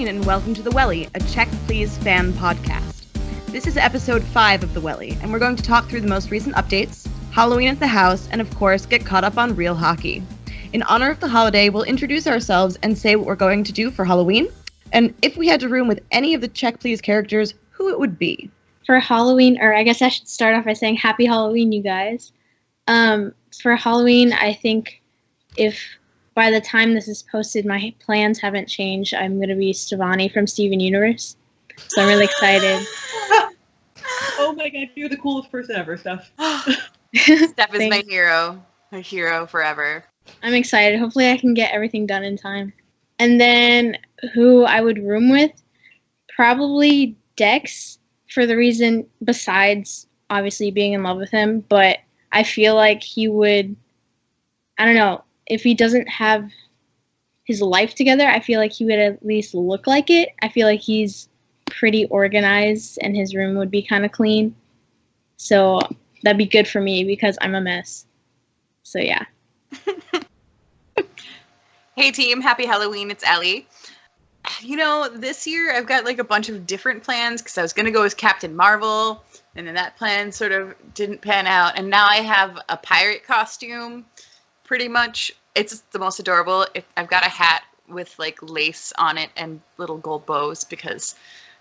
and welcome to the Wellie, a Check Please fan podcast. This is episode 5 of the Wellie, and we're going to talk through the most recent updates, Halloween at the Haus, and of course, get caught up on real hockey. In honor of the holiday, we'll introduce ourselves and say what we're going to do for Halloween, and if we had to room with any of the Check Please characters, who it would be. For Halloween, or I guess I should start off by saying Happy Halloween, you guys. For Halloween, I think if by the time this is posted, my plans haven't changed, I'm going to be Stevani from Steven Universe. So I'm really excited. Oh my god, you're the coolest person ever, Steph. Steph is my hero forever. I'm excited. Hopefully I can get everything done in time. And then who I would room with? Probably Dex, for the reason besides obviously being in love with him, but I feel like he would, I don't know, if he doesn't have his life together, I feel like he would at least look like it. I feel like he's pretty organized and his room would be kind of clean. So that'd be good for me because I'm a mess. So yeah. Hey team, happy Halloween, it's Ellie. You know, this year I've got like a bunch of different plans because I was going to go as Captain Marvel, and then that plan sort of didn't pan out, and now I have a pirate costume, pretty much. It's the most adorable. I've got a hat with like lace on it and little gold bows because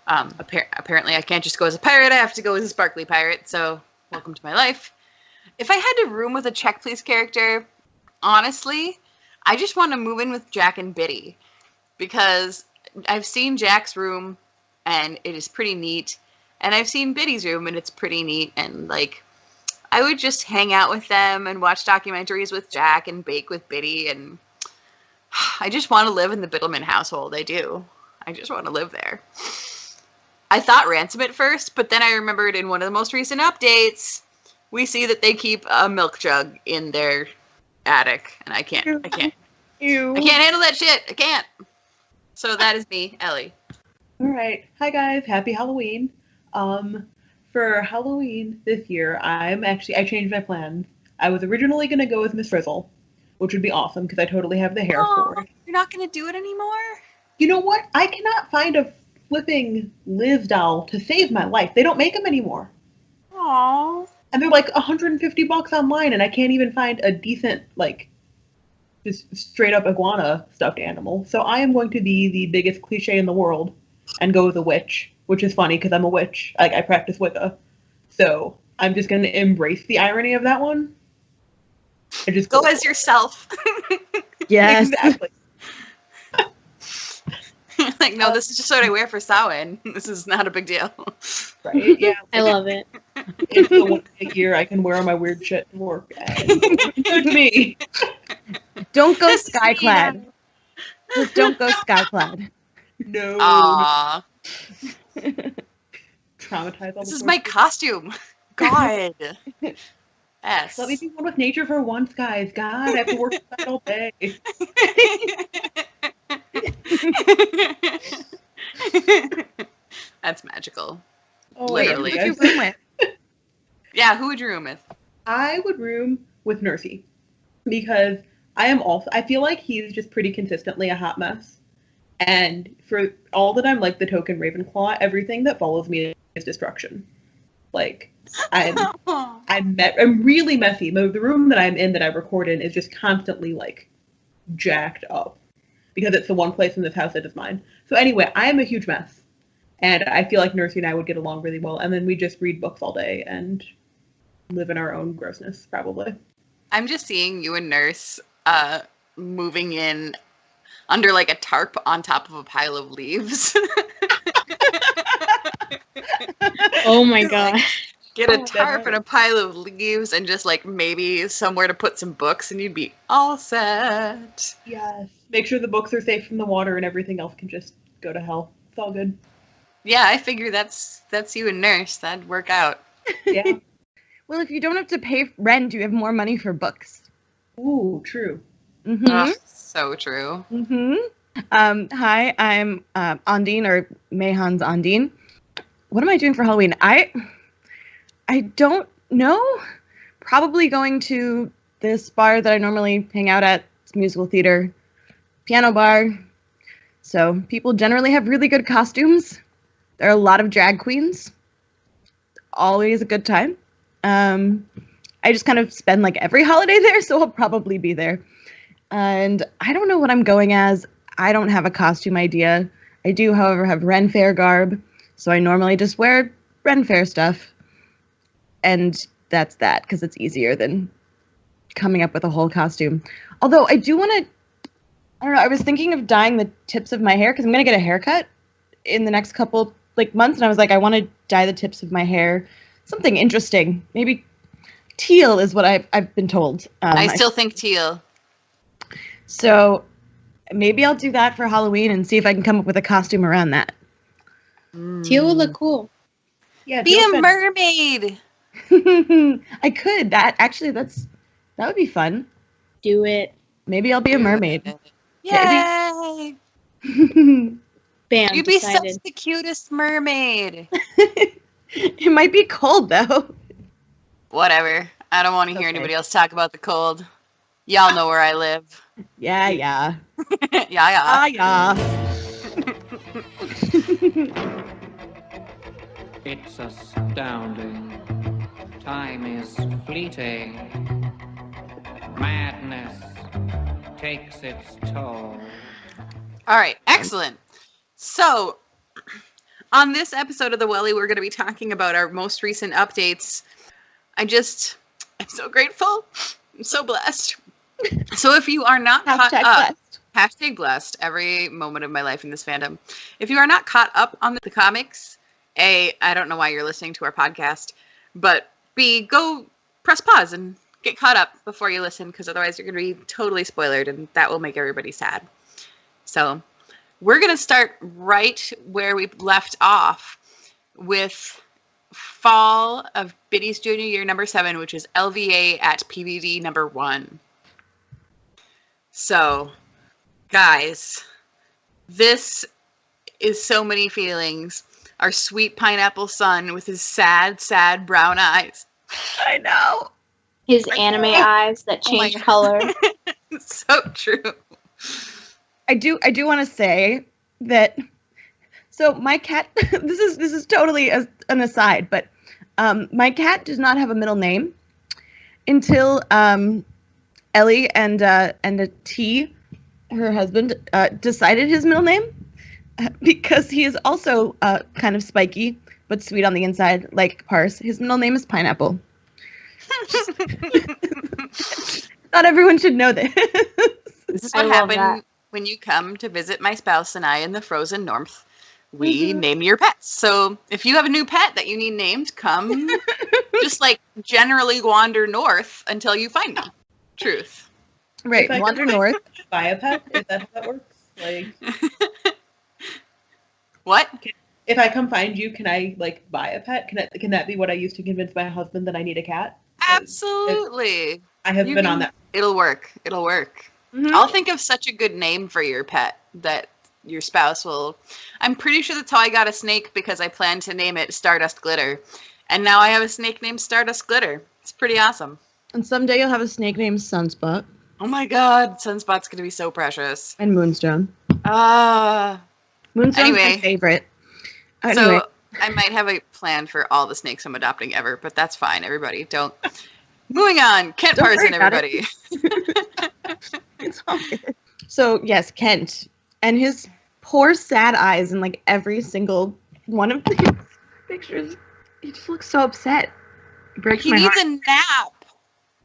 apparently I can't just go as a pirate, I have to go as a sparkly pirate, so welcome to my life. If I had to room with a Check Please character, honestly, I just want to move in with Jack and Biddy because I've seen Jack's room and it is pretty neat, and I've seen Biddy's room and it's pretty neat, and like I would just hang out with them and watch documentaries with Jack and bake with Biddy, and I just want to live in the Biddleman household. I do. I just want to live there. I thought ransom at first, but then I remembered in one of the most recent updates, we see that they keep a milk jug in their attic, and I can't Ew. I can't handle that shit. I can't. So that is me, Ellie. Alright, hi guys, happy Halloween. For Halloween this year, I changed my plans. I was originally going to go as Miss Frizzle, which would be awesome because I totally have the hair for it. You're not going to do it anymore? You know what? I cannot find a flipping Liz doll to save my life. They don't make them anymore. Aww. And they're like $150 online, and I can't even find a decent, like, just straight up iguana stuffed animal. So I am going to be the biggest cliche in the world and go with a witch, which is funny because I'm a witch. Like, I practice Wicca. So I'm just going to embrace the irony of that one. And just go as yourself. Yes. Exactly. Like, no, this is just what I wear for Samhain. This is not a big deal. Right? Yeah. I love it. It's the one year I can wear my weird shit to work. And good to me. Don't go skyclad. Just don't go skyclad. No. Aww. Traumatize all This the is my costume. God. Yes. Let me be one with nature for once, guys. God, I have to work outside all day. That's magical. Oh, Literally. Who would you room with? Yeah, who would you room with? I would room with Nursey because I feel like he's just pretty consistently a hot mess. And for all that I'm like the token Ravenclaw, everything that follows me is destruction. Like, I'm really messy. The room that I'm in that I record in is just constantly like jacked up because it's the one place in this house that is mine. So anyway, I am a huge mess, and I feel like Nursey and I would get along really well, and then we just read books all day and live in our own grossness, probably. I'm just seeing you and Nurse moving in under like a tarp on top of a pile of leaves. Oh my god. Get a tarp and a pile of leaves and just like maybe somewhere to put some books and you'd be all set. Yes. Make sure the books are safe from the water and everything else can just go to hell. It's all good. Yeah, I figure that's you and Nurse. That'd work out. Yeah. Well, if you don't have to pay rent, you have more money for books. Ooh, true. Mm-hmm. Oh, so true. Mm-hmm. Hi, I'm Ondine, or Mayhan's Ondine. What am I doing for Halloween? I don't know. Probably going to this bar that I normally hang out at. It's musical theater, piano bar, So people generally have really good costumes. There are a lot of drag queens. Always a good time. I just kind of spend like every holiday there, so I'll probably be there. And I don't know what I'm going as. I don't have a costume idea. I do, however, have Ren Fair garb, so I normally just wear Ren Fair stuff. And that's that, because it's easier than coming up with a whole costume. Although I do want to, I don't know, I was thinking of dyeing the tips of my hair, because I'm going to get a haircut in the next couple like months, and I was like, I want to dye the tips of my hair something interesting. Maybe teal is what I've been told. I still think teal. So maybe I'll do that for Halloween and see if I can come up with a costume around that. Teal would look cool. Yeah, Be a mermaid. I could. That would be fun. Do it. Maybe I'll be a mermaid. Yay! Bam. You'd be decided. such the cutest mermaid. It might be cold though. Whatever. I don't want to hear Okay. anybody else talk about the cold. Y'all know where I live. Yeah. yeah. Yeah. It's astounding. Time is fleeting. Madness takes its toll. All right. Excellent. So, on this episode of The Wellie, we're going to be talking about our most recent updates. I'm so grateful. I'm so blessed. So if you are not caught Hashtag up, blessed. hashtag blessed every moment of my life in this fandom. If you are not caught up on the comics, A, I don't know why you're listening to our podcast, but B, go press pause and get caught up before you listen, because otherwise you're going to be totally spoiled, and that will make everybody sad. So we're going to start right where we left off with fall of Biddy's junior year number 7, which is LVA at PVD number 1. So, guys, this is so many feelings. Our sweet pineapple son with his sad, sad brown eyes. I know. His anime eyes that Oh my change God. color. So true. I do want to say that. So my cat. This is totally an aside, but my cat does not have a middle name until Ellie and T, her husband, decided his middle name because he is also kind of spiky but sweet on the inside, like Parse. His middle name is Pineapple. Not everyone should know this. This is I what love happened that. when you come to visit my spouse and I in the frozen north. We name your pets. So if you have a new pet that you need named, come just like generally wander north until you find me. Truth. Right, If I wander could north. buy a pet. Is that how that works? Like, What? if I come find you, can I like buy a pet? Can that be what I use to convince my husband that I need a cat? Absolutely. I have You been can- on that. It'll work. It'll work. Mhm. I'll think of such a good name for your pet that your spouse will. I'm pretty sure that's how I got a snake, because I planned to name it Stardust Glitter. And now I have a snake named Stardust Glitter. It's pretty awesome. And someday you'll have a snake named Sunspot Oh my god, Sunspot's going to be so precious. and Moonstone. Ah. Moonstone's my Anyway. favorite. Anyway, So I might have a plan for all the snakes I'm adopting ever, but that's fine. Everybody, don't. Moving on. Kent Don't worry Parson, about everybody. it's all good. So yes, Kent and his poor sad eyes in like every single one of these pictures. He just looks so upset. It breaks He my needs heart. a nap.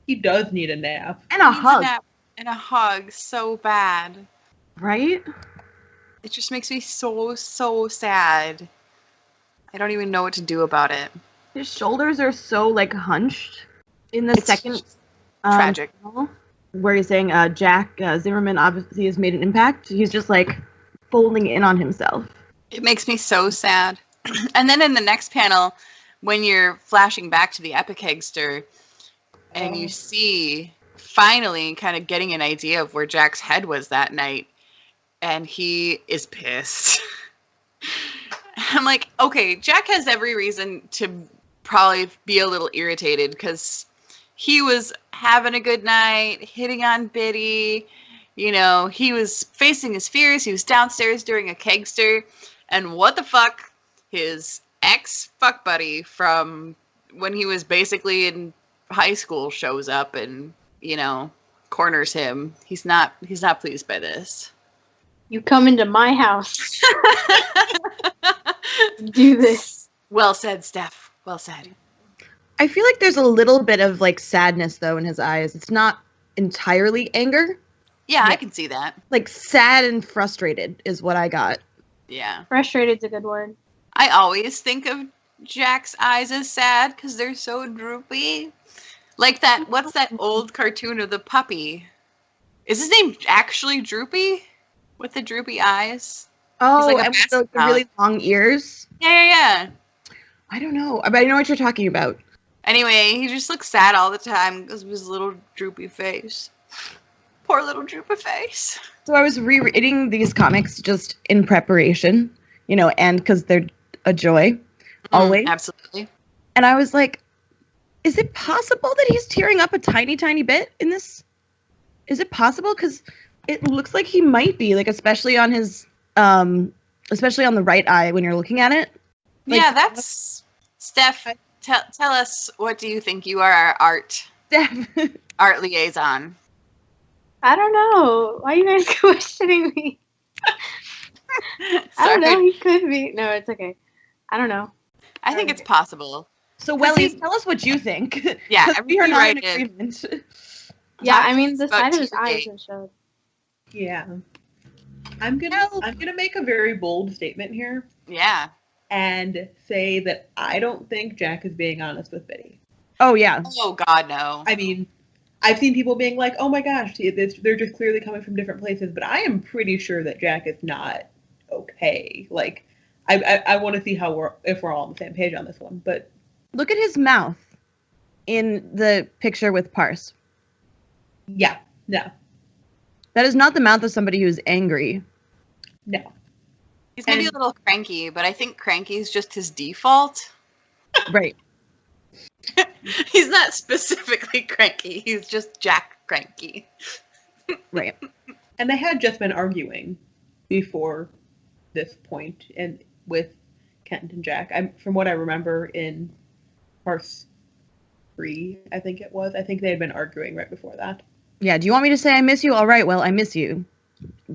He does need a nap. And a He needs hug, nap and a hug so bad. right? It just makes me so, so sad. I don't even know what to do about it. His shoulders are so like hunched in the It's second tragic. panel, where he's saying Jack Zimmerman obviously has made an impact. He's just like folding in on himself. It makes me so sad. And then in the next panel, when you're flashing back to the Epic Eggster, and you see finally kind of getting an idea of where Jack's head was that night, and he is pissed. I'm like, okay, Jack has every reason to probably be a little irritated, because he was having a good night, hitting on Biddy, You know, he was facing his fears. He was downstairs during a kegster. And what the fuck? His ex-fuck buddy from when he was basically in high school shows up and, you know, corners him. He's not pleased by this. You come into my house. Do this. Well said, Steph. Well said. I feel like there's a little bit of like sadness though in his eyes. It's not entirely anger. Yeah, I can see that. Like sad and frustrated is what I got. Yeah. Frustrated's a good word. I always think of Jack's eyes as sad because they're so droopy. Like that, what's that old cartoon of the puppy? Is his name actually Droopy? With the droopy eyes? Oh, like a and with the mascot. really long ears. Yeah. I don't know, but I know what you're talking about. Anyway, he just looks sad all the time because of his little droopy face. Poor little droopy face. So I was rereading these comics just in preparation, you know, and because they're a joy, always. Absolutely. And I was like, is it possible that he's tearing up a tiny, tiny bit in this? Is it possible? Because it looks like he might be, like, especially on his, especially on the right eye when you're looking at it. Like, yeah, that's... Steph, tell us, what do you think? You are our art liaison. I don't know. Why are you guys questioning me? I don't know. He could be. No, it's okay. I don't know. I think it's possible. So, Wellie, tell us what you think. Yeah, we are not right in agreement. Yeah, I mean, the About side of his Tuesday. eyes isn't showed. Yeah. I'm gonna make a very bold statement here Yeah. and say that I don't think Jack is being honest with Biddy. Oh, yeah. Oh, God, no. I mean, I've seen people being like, "Oh my gosh, they're just clearly coming from different places," but I am pretty sure that Jack is not okay. Like, I want to see if we're all on the same page on this one. But Look at his mouth in the picture with Parse. yeah, no, That is not the mouth of somebody who's angry. no, He's maybe a little cranky, but I think cranky is just his default. Right. He's not specifically cranky. He's just Jack cranky. Right. and they had just been arguing before this point, and with Kent and Jack. From what I remember in Parse 3, I think it was. I think they had been arguing right before that. Yeah. Do you want me to say I miss you? All right. Well, I miss you.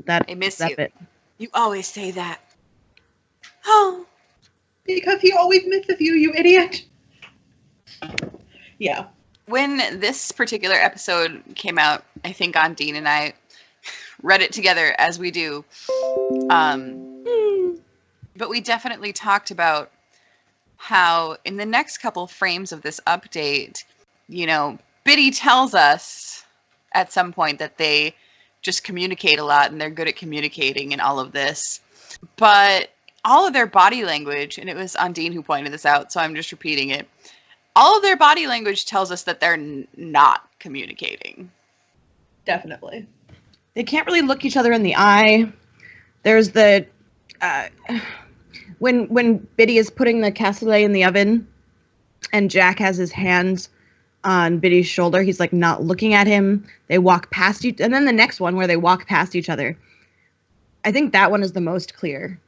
I miss that you. bit. You always say that. Oh. Because he always misses you, you idiot. Yeah. When this particular episode came out, I think Aunt Dean and I read it together, as we do. But we definitely talked about how in the next couple frames of this update, you know, Biddy tells us at some point that they just communicate a lot and they're good at communicating and all of this. But all of their body language, and it was Undine who pointed this out, so I'm just repeating it. All of their body language tells us that they're not communicating. Definitely. They can't really look each other in the eye. There's the when Biddy is putting the cassoulet in the oven and Jack has his hands on Biddy's shoulder, he's like not looking at him. They walk past each, and then the next one where they walk past each other. I think that one is the most clear.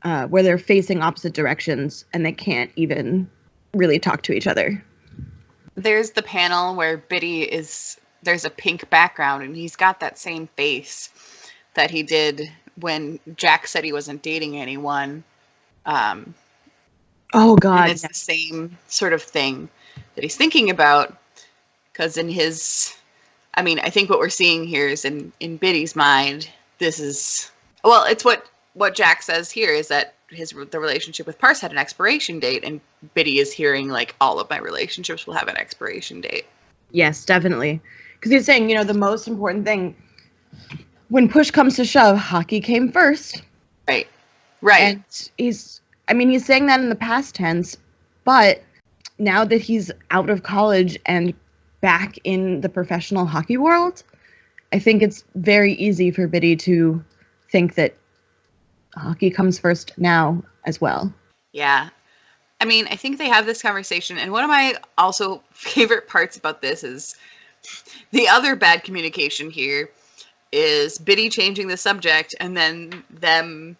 Where they're facing opposite directions and they can't even really talk to each other. There's the panel where there's a pink background and he's got that same face that he did when Jack said he wasn't dating anyone. Oh, God. And it's the same sort of thing that he's thinking about, because I think what we're seeing here is in Biddy's mind, it's what Jack says here is that the relationship with Parse had an expiration date, and Biddy is hearing like all of my relationships will have an expiration date. Yes, definitely. Because he's saying, the most important thing, when push comes to shove, hockey came first. Right. And he's saying that in the past tense, but now that he's out of college and back in the professional hockey world, I think it's very easy for Biddy to think that hockey comes first now as well. Yeah. I think they have this conversation, and one of my also favorite parts about this is the other bad communication here is Biddy changing the subject and then them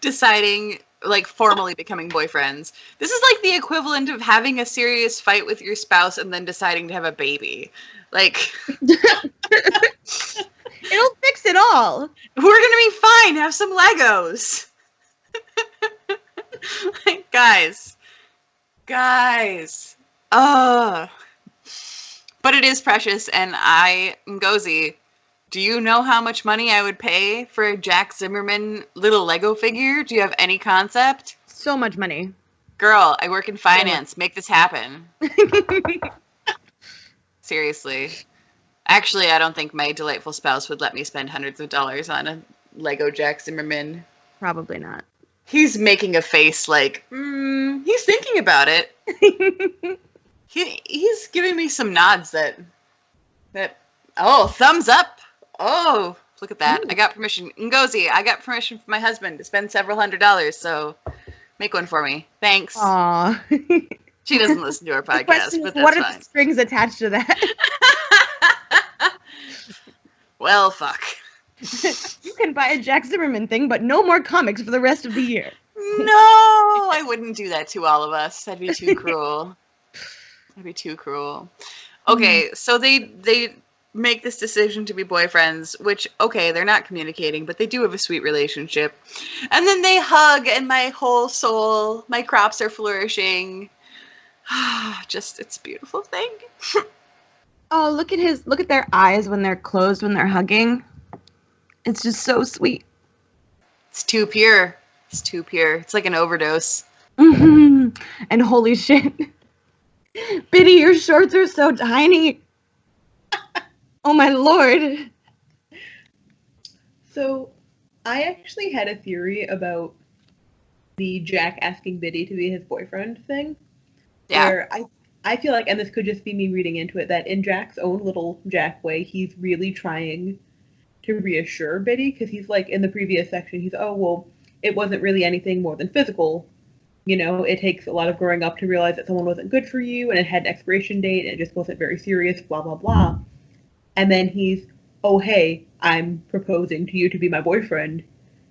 deciding, like, formally becoming boyfriends. This is like the equivalent of having a serious fight with your spouse and then deciding to have a baby. Like, It'll fix it all. we're gonna be fine. Have some Legos. Like, guys. But it is precious, and Ngozi, do you know how much money I would pay for a Jack Zimmerman little Lego figure? Do you have any concept? So much money. Girl, I work in finance. Make this happen. Seriously. Actually, I don't think my delightful spouse would let me spend hundreds of dollars on a Lego Jack Zimmerman. Probably not. He's making a face like, he's thinking about it. He's giving me some nods that, oh, thumbs up. Oh, look at that. I got permission. Ngozi, I got permission from my husband to spend several $100s, so make one for me. Thanks. Aw. She doesn't listen to our The podcast, question but is, that's what are fine. the strings attached to that? Well, fuck. You can buy a Jack Zimmerman thing, but no more comics for the rest of the year. No, I wouldn't do that to all of us. That'd be too cruel. That'd be too cruel. Okay, so they make this decision to be boyfriends, which, okay, they're not communicating, but they do have a sweet relationship. And then they hug, and my whole soul, my crops are flourishing. Just, it's a beautiful thing. Oh, look at their eyes when they're closed when they're hugging. It's just so sweet. It's too pure. It's too pure. It's like an overdose. And holy shit. Biddy, your shorts are so tiny. Oh my lord. So, I actually had a theory about the Jack asking Biddy to be his boyfriend thing. Yeah. Where I feel like, and this could just be me reading into it, that in Jack's own little Jack way, he's really trying to reassure Biddy, because he's like, in the previous section, he's, oh, well, it wasn't really anything more than physical. You know, it takes a lot of growing up to realize that someone wasn't good for you, and it had an expiration date, and it just wasn't very serious, blah, blah, blah. And then he's, oh, hey, I'm proposing to you to be my boyfriend,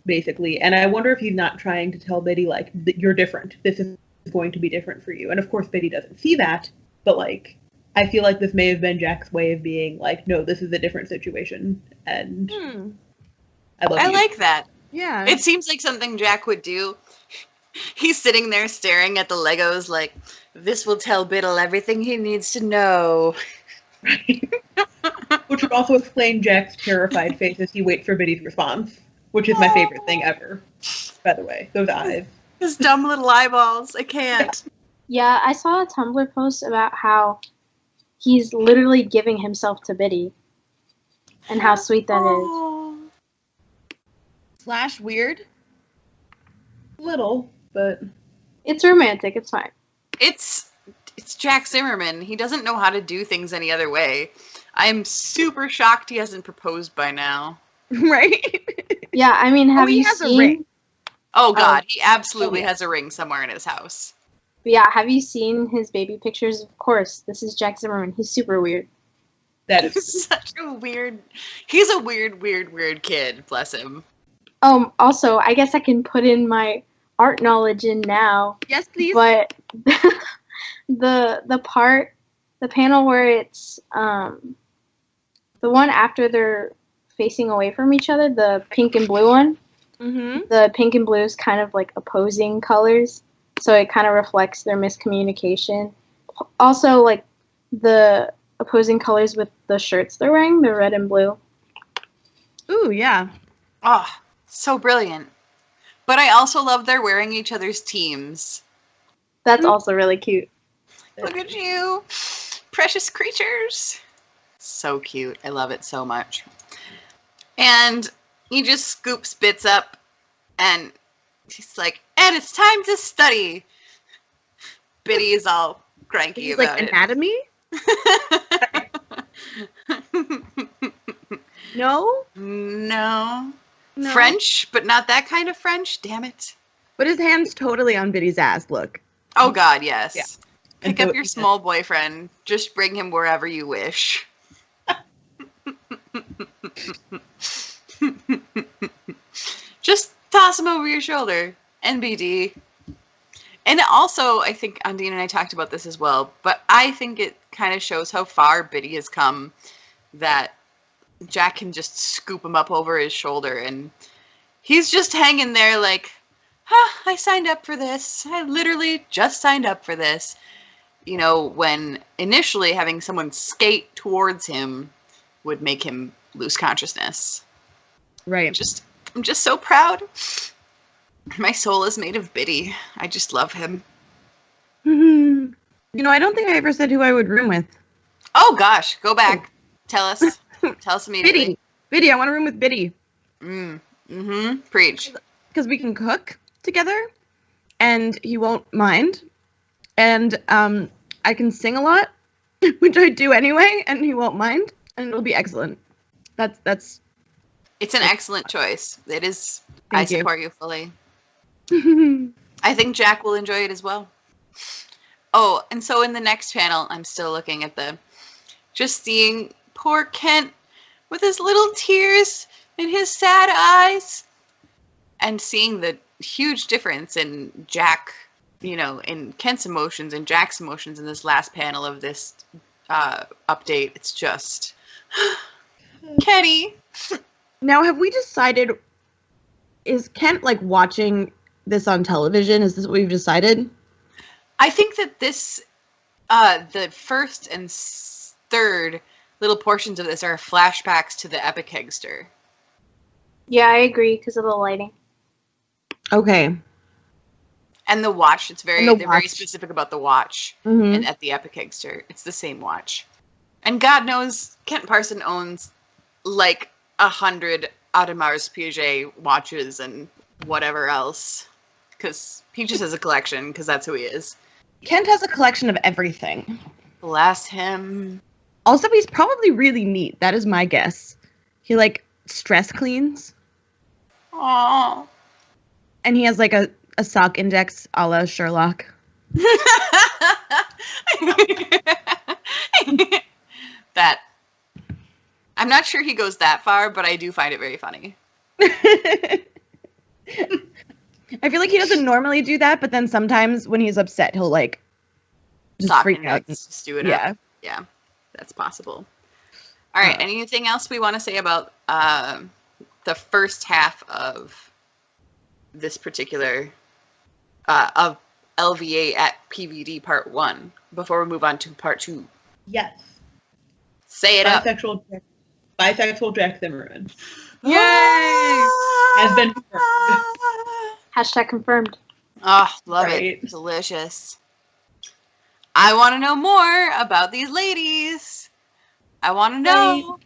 basically. And I wonder if he's not trying to tell Biddy, like, you're different. This is going to be different for you. And of course, Biddy doesn't see that, but, like, I feel like this may have been Jack's way of being like, no, this is a different situation, and I love you. I like that. Yeah. It seems like something Jack would do. He's sitting there staring at the Legos like, this will tell Biddle everything he needs to know. Which would also explain Jack's terrified face as he waits for Biddy's response, which is my favorite thing ever, by the way. Those eyes. His dumb little eyeballs. I can't. Yeah, I saw a Tumblr post about how he's literally giving himself to Biddy, and how sweet that is. Oh. Slash weird. Little, but It's romantic. It's fine. It's Jack Zimmerman. He doesn't know how to do things any other way. I'm super shocked he hasn't proposed by now. Right? Yeah, I mean, have he you has a seen? ring. Oh God, he absolutely Oh, yeah. has a ring somewhere in his house. Yeah, have you seen his baby pictures? Of course, this is Jack Zimmerman. He's super weird. that is He's such a weird. He's a weird kid. Bless him. Also, I guess I can put in my art knowledge in now, Yes, please. but the panel where it's the one after they're facing away from each other, the pink and blue one. Mm-hmm. The pink and blue is kind of like opposing colors, so it kind of reflects their miscommunication. Also, like the opposing colors with the shirts they're wearing, the red and blue. Ooh, yeah. Oh, so brilliant. But I also love they're wearing each other's teams. That's also really cute. Look at you, precious creatures. So cute. I love it so much. And he just scoops bits up, and he's like, and it's time to study. Biddy is all cranky He's about like it. anatomy? No? No. No. French, but not that kind of French. Damn it. But his hand's totally on Biddy's ass, look. Oh God, yes. Yeah. Pick And up so- your small boyfriend. Just bring him wherever you wish. Just toss him over your shoulder. NBD. And also, I think Undine and I talked about this as well, but I think it kind of shows how far Biddy has come that Jack can just scoop him up over his shoulder and he's just hanging there like, I signed up for this. I literally just signed up for this. You know, when initially having someone skate towards him would make him lose consciousness. Right. I'm just so proud. My soul is made of Biddy. I just love him. You know, I don't think I ever said who I would room with. Oh gosh, go back. Tell us. Tell us immediately. Biddy, I want to room with Biddy. Preach. Because we can cook together, and he won't mind. And I can sing a lot, which I do anyway, and he won't mind, and it'll be excellent. That's. It's an excellent choice. It is. Thank you. Support you fully. I think Jack will enjoy it as well. Oh, and so in the next panel, I'm still looking at just seeing poor Kent with his little tears in his sad eyes, and seeing the huge difference in Jack, you know, in Kent's emotions and Jack's emotions in this last panel of this update. It's just Kenny. Now, have we decided? Is Kent like watching this on television? Is this what we've decided? I think that this, the first and third little portions of this are flashbacks to the Epic Hegster. Yeah, I agree because of the lighting. Okay. And the watch. They're very specific about the watch. Mm-hmm. And at the Epic Hegster, it's the same watch. And God knows Kent Parson owns like 100 Audemars Piguet watches and whatever else. Because he just has a collection, because that's who he is. Kent has a collection of everything. Bless him. Also, he's probably really neat. That is my guess. He, like, stress cleans. Aww. And he has, like, a sock index a la Sherlock. That. I'm not sure he goes that far, but I do find it very funny. I feel like he doesn't normally do that, but then sometimes when he's upset, he'll, like, just Sock freak out. index, just do it up. Yeah, that's possible. All right, anything else we want to say about the first half of this particular, of LVA at PVD Part 1, before we move on to Part 2? Yes. Say it up. Bisexual Jack Zimmerman. Yay! Has been confirmed. Hashtag confirmed. Oh, love Right. it. Delicious. I want to know more about these ladies. I want to know.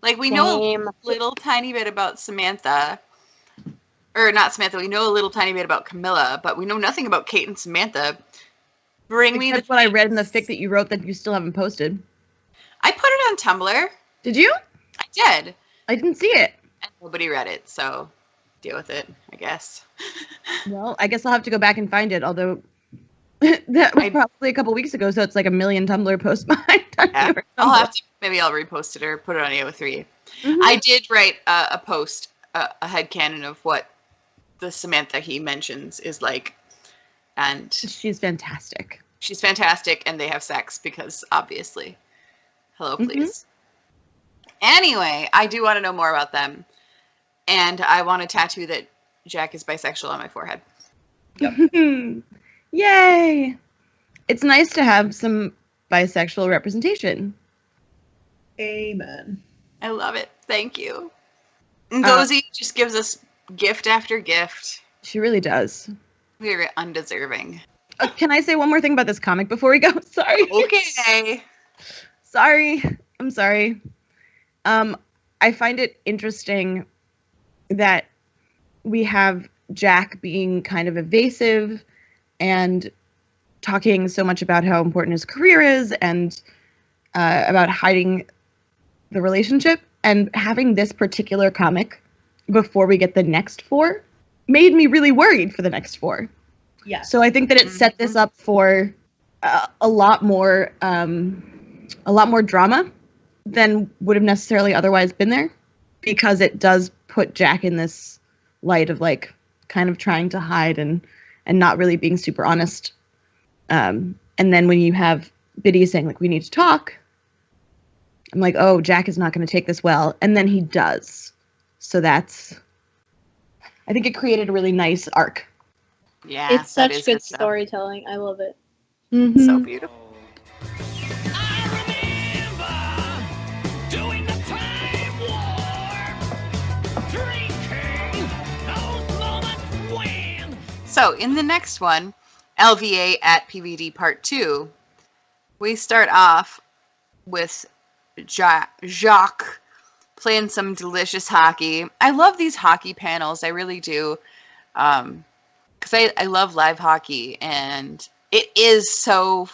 Like, we know Same. a little tiny bit about Samantha. Or not Samantha, we know a little tiny bit about Camilla, but we know nothing about Kate and Samantha. Bring me That's what I read in the fic that you wrote that you still haven't posted. I put it on Tumblr. Did you? I did. I didn't see it. And nobody read it, so deal with it, I guess. Well, I guess I'll have to go back and find it, although that was probably a couple weeks ago, so it's like a million Tumblr posts behind. Yeah. I'll repost it or put it on AO3. Mm-hmm. I did write a post, a headcanon of what the Samantha he mentions is like, and She's fantastic. she's fantastic, and they have sex because obviously. Hello, please. Anyway, I do want to know more about them, and I want a tattoo that Jack is bisexual on my forehead. Yay! It's nice to have some bisexual representation. Amen. I love it. Thank you. Ngozi just gives us gift after gift. She really does. We are undeserving. Can I say one more thing about this comic before we go? Sorry. Okay. Sorry. I'm sorry. I find it interesting that we have Jack being kind of evasive and talking so much about how important his career is and about hiding the relationship, and having this particular comic before we get the next 4 made me really worried for the next 4. Yeah. So I think that it set this up for a lot more drama than would have necessarily otherwise been there, because it does put Jack in this light of like kind of trying to hide and not really being super honest. And then when you have Biddy saying like, we need to talk, I'm like, oh, Jack is not going to take this well. And then he does. So I think it created a really nice arc. Yeah, It's that such is good stuff. storytelling. I love it. So beautiful. So in the next one, LVA at PVD Part 2, we start off with Jacques playing some delicious hockey. I love these hockey panels. I really do. Because I love live hockey. And it is so,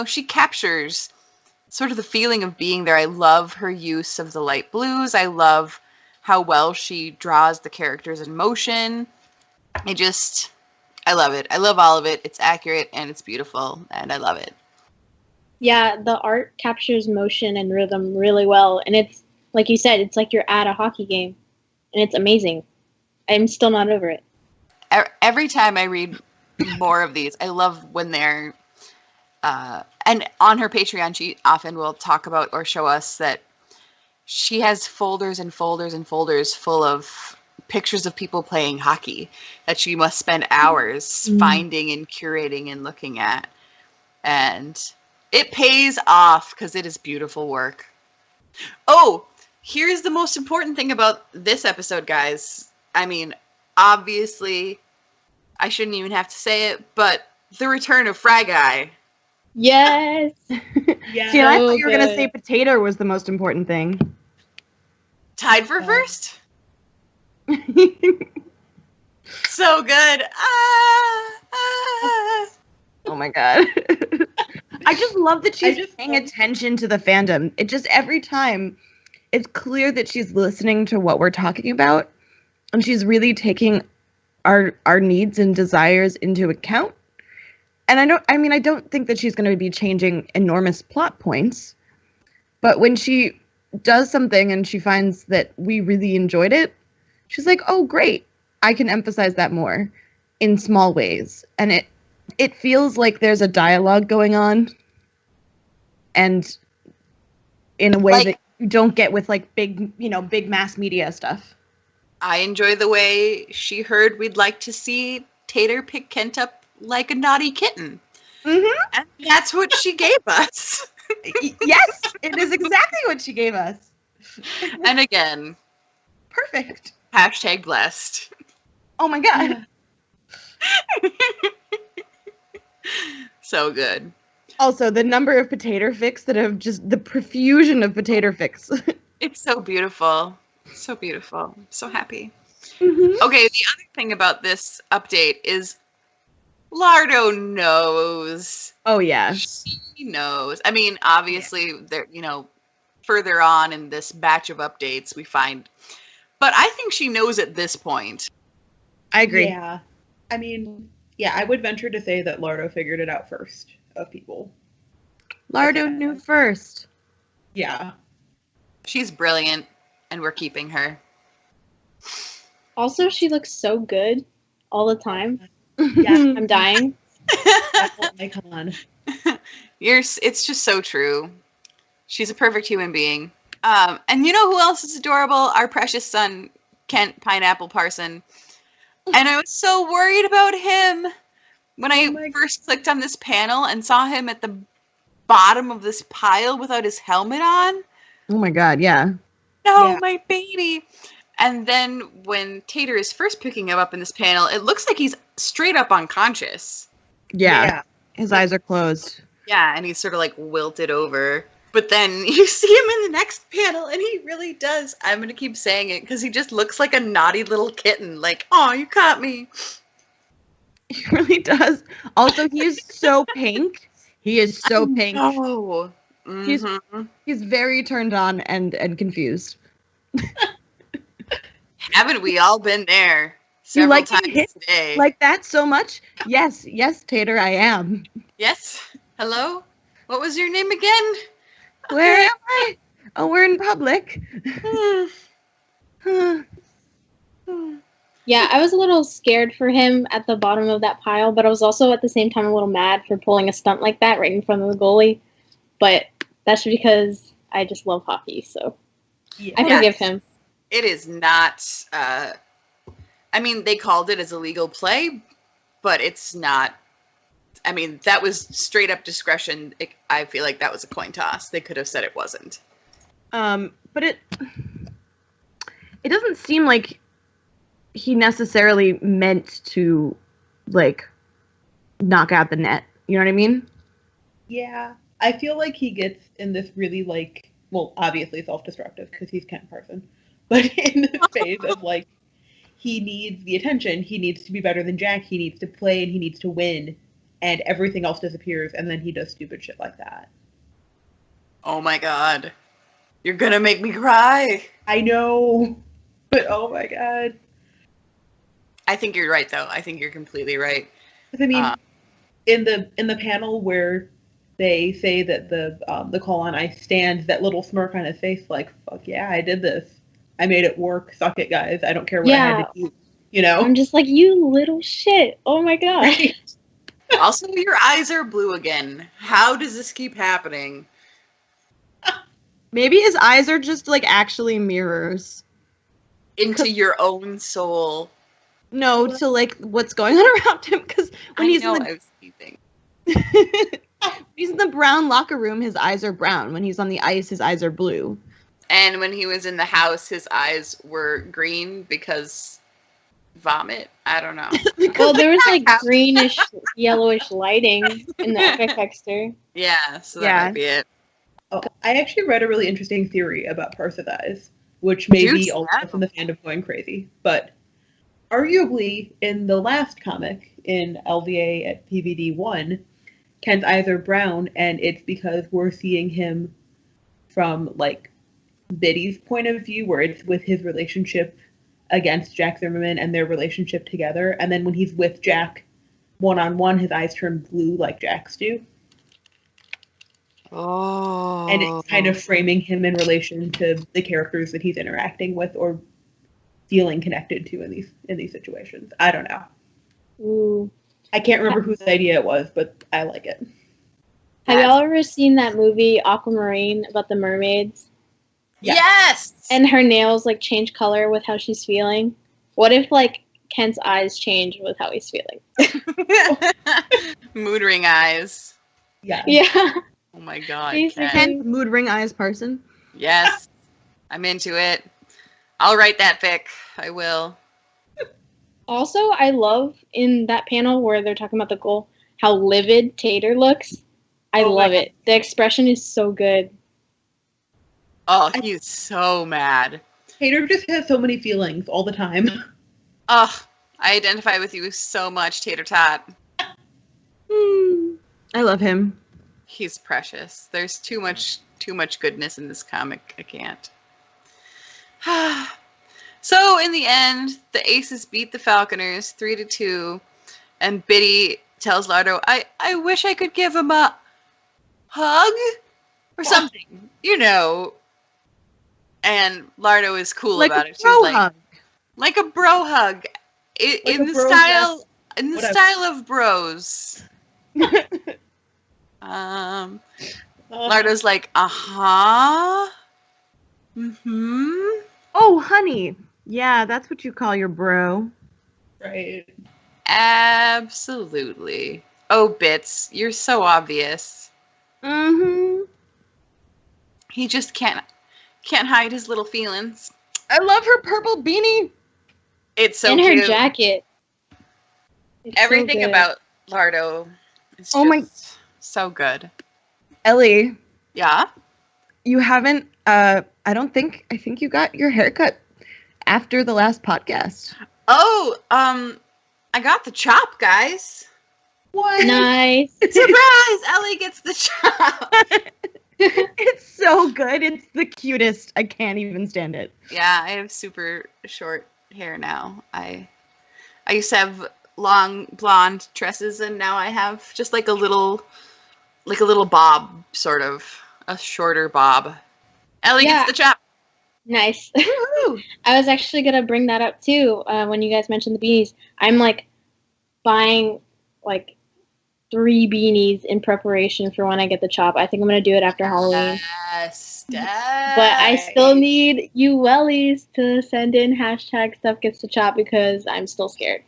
she captures sort of the feeling of being there. I love her use of the light blues. I love how well she draws the characters in motion. I love it. I love all of it. It's accurate and it's beautiful and I love it. Yeah, the art captures motion and rhythm really well. And it's, like you said, it's like you're at a hockey game. And it's amazing. I'm still not over it. Every time I read more of these, I love when they're, and on her Patreon, she often will talk about or show us that she has folders and folders and folders full of pictures of people playing hockey that she must spend hours finding and curating and looking at. And it pays off because it is beautiful work. Oh, here's the most important thing about this episode, guys. I mean, obviously, I shouldn't even have to say it, but the return of Fry Guy. Yes. Yeah. See, and I So thought you were going to good. say potato was the most important thing. Tied for first? So good. Oh my god. I just love that she's just paying love- attention to the fandom. It just, every time, it's clear that she's listening to what we're talking about, and she's really taking our needs and desires into account. And I don't think that she's going to be changing enormous plot points, but when she does something and she finds that we really enjoyed it, she's like, oh, great, I can emphasize that more in small ways. And it feels like there's a dialogue going on, and in a way Like- that you don't get with like big mass media stuff. I enjoy the way she heard we'd like to see Tater pick Kent up like a naughty kitten. Mm-hmm. And that's what she gave us. Yes, it is exactly what she gave us. And again, Perfect. hashtag blessed. Oh my god. So good. Also, the number of potato fix that have just the profusion of potato fix. It's so beautiful. So beautiful. I'm so happy. Mhm. Okay, the other thing about this update is Lardo knows. Oh yeah. She knows. I mean, obviously, there, further on in this batch of updates, we find. But I think she knows at this point. I agree. Yeah. I mean, yeah, I would venture to say that Lardo figured it out first of people. Lardo knew first. Yeah. She's brilliant, and we're keeping her. Also, she looks so good all the time. Yeah. I'm dying. That's an icon. It's just so true. She's a perfect human being. And you know who else is adorable? Our precious son, Kent Pineapple Parson. And I was so worried about him when I first clicked on this panel and saw him at the bottom of this pile without his helmet on. Oh my god, yeah. No, Yeah. my baby. And then when Tater is first picking him up in this panel, it looks like he's straight up unconscious. Yeah. His eyes are closed. Yeah, and he's sort of like wilted over. But then you see him in the next panel, and he really does. I'm going to keep saying it because he just looks like a naughty little kitten. Like, oh, you caught me. He really does. Also, he is so pink. He is so pink. Oh. He's- Mhm. He's very turned on and confused. Haven't we all been there You several like times being hit today? like that so much? Yes, Tater, I am. Yes? Hello? What was your name again? Where am I? Oh, we're in public. Yeah, I was a little scared for him at the bottom of that pile, but I was also at the same time a little mad for pulling a stunt like that right in front of the goalie. But that's because I just love hockey, so I forgive him. It is not. I mean, they called it as a legal play, but it's not. I mean, that was straight up discretion. I feel like that was a coin toss. They could have said it wasn't. But it doesn't seem like he necessarily meant to, like, knock out the net. You know what I mean? Yeah. I feel like he gets in this really, like, well, obviously self-destructive because he's Ken Carson, but in this phase of, like, he needs the attention, he needs to be better than Jack, he needs to play, and he needs to win, and everything else disappears, and then he does stupid shit like that. Oh my god. You're gonna make me cry. I know, but oh my god. I think you're right, though. I think you're completely right. I mean, in the panel where they say that the call on ice stands, that little smirk on his face, like, fuck yeah, I did this. I made it work. Suck it, guys. I don't care what I had to do. You know? I'm just like, you little shit. Oh my god. Right? Also, your eyes are blue again. How does this keep happening? Maybe his eyes are just, like, actually mirrors. Into your own soul. No, to, like, what's going on around him, because when I was sleeping. He's in the brown locker room, his eyes are brown. When he's on the ice, his eyes are blue. And when he was in the house, his eyes were green because vomit. I don't know. Well, there was like greenish, yellowish lighting in the FXXer. Yeah, so that might be it. Oh, I actually read a really interesting theory about Parth's eyes, which may be also from the fandom going crazy. But arguably, in the last comic, in LVA at PVD 1, Ken's eyes are brown, and it's because we're seeing him from, like, Biddy's point of view, where it's with his relationship against Jack Zimmerman and their relationship together. And then when he's with Jack one-on-one, his eyes turn blue like Jack's do. Oh. And it's kind of framing him in relation to the characters that he's interacting with or feeling connected to in these situations. I don't know. Ooh. I can't remember whose idea it was, but I like it. Have y'all ever seen that movie Aquamarine about the mermaids? Yeah. Yes! And her nails like change color with how she's feeling. What if like Ken's eyes change with how he's feeling? Mood ring eyes. Yeah. Yeah. Oh my god. Basically. Ken, mood ring eyes person. Yes. I'm into it. I'll write that fic. I will. Also, I love in that panel where they're talking about the goal, how livid Tater looks. I love it. The expression is so good. Oh, he's so mad. Tater just has so many feelings all the time. Oh, I identify with you so much, Tater Tot. I love him. He's precious. There's too much goodness in this comic. I can't. So in the end, the Aces beat the Falconers 3-2, and Biddy tells Lardo, I wish I could give him a hug or something, you know. And Lardo is cool Like about a it. bro She's hug. like a bro hug, in the style of bros. Lardo's like, mm-hmm. Oh, honey. Yeah, that's what you call your bro. Right. Absolutely. Oh, Bits, you're so obvious. Mm-hmm. He just can't hide his little feelings. I love her purple beanie. It's so and cute. her jacket. It's Everything so good. about Lardo is just so good. Ellie, Yeah? you haven't, I think you got your haircut after the last podcast. Oh, I got the chop, guys. What? Nice. Surprise! Ellie gets the chop. It's so good. It's the cutest. I can't even stand it. Yeah, I have super short hair now. I used to have long blonde tresses, and now I have just like a little bob, sort of a shorter bob. Ellie Yeah. gets the chop. Nice. Woohoo! I was actually gonna bring that up too when you guys mentioned the beanies. I'm like buying like 3 beanies in preparation for when I get the chop. I think I'm gonna do it after Halloween. Yes, But I still need you Wellies to send in hashtag stuff gets the chop because I'm still scared.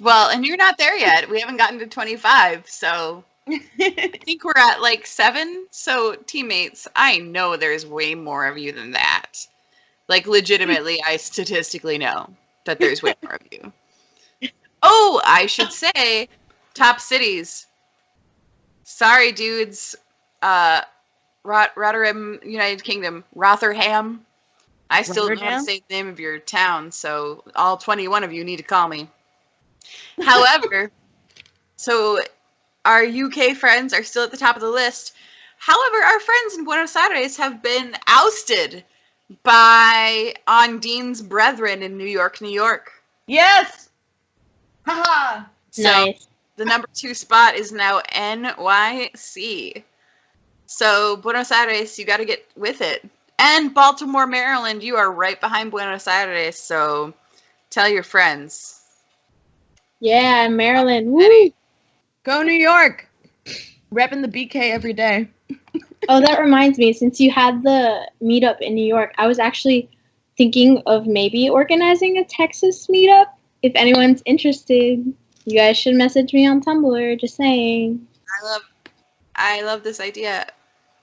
Well, and you're not there yet. We haven't gotten to 25, so I think we're at like 7. So, teammates, I know there's way more of you than that. Like, legitimately, I statistically know that there's way more of you. Oh, I should say, top cities. Sorry, dudes. Rotherham, United Kingdom. Rotherham. I still don't know how to Rotterdam? say the name of your town, so all 21 of you need to call me. However, so our UK friends are still at the top of the list. However, our friends in Buenos Aires have been ousted by Ondine's brethren in New York, New York. Yes! Haha! So Nice. the number 2 spot is now NYC. So Buenos Aires, you got to get with it. And Baltimore, Maryland, you are right behind Buenos Aires. So tell your friends. Yeah, Maryland. Woo! Go New York! Repping the BK every day. Oh, that reminds me, since you had the meetup in New York, I was actually thinking of maybe organizing a Texas meetup. If anyone's interested, you guys should message me on Tumblr, just saying. I love this idea.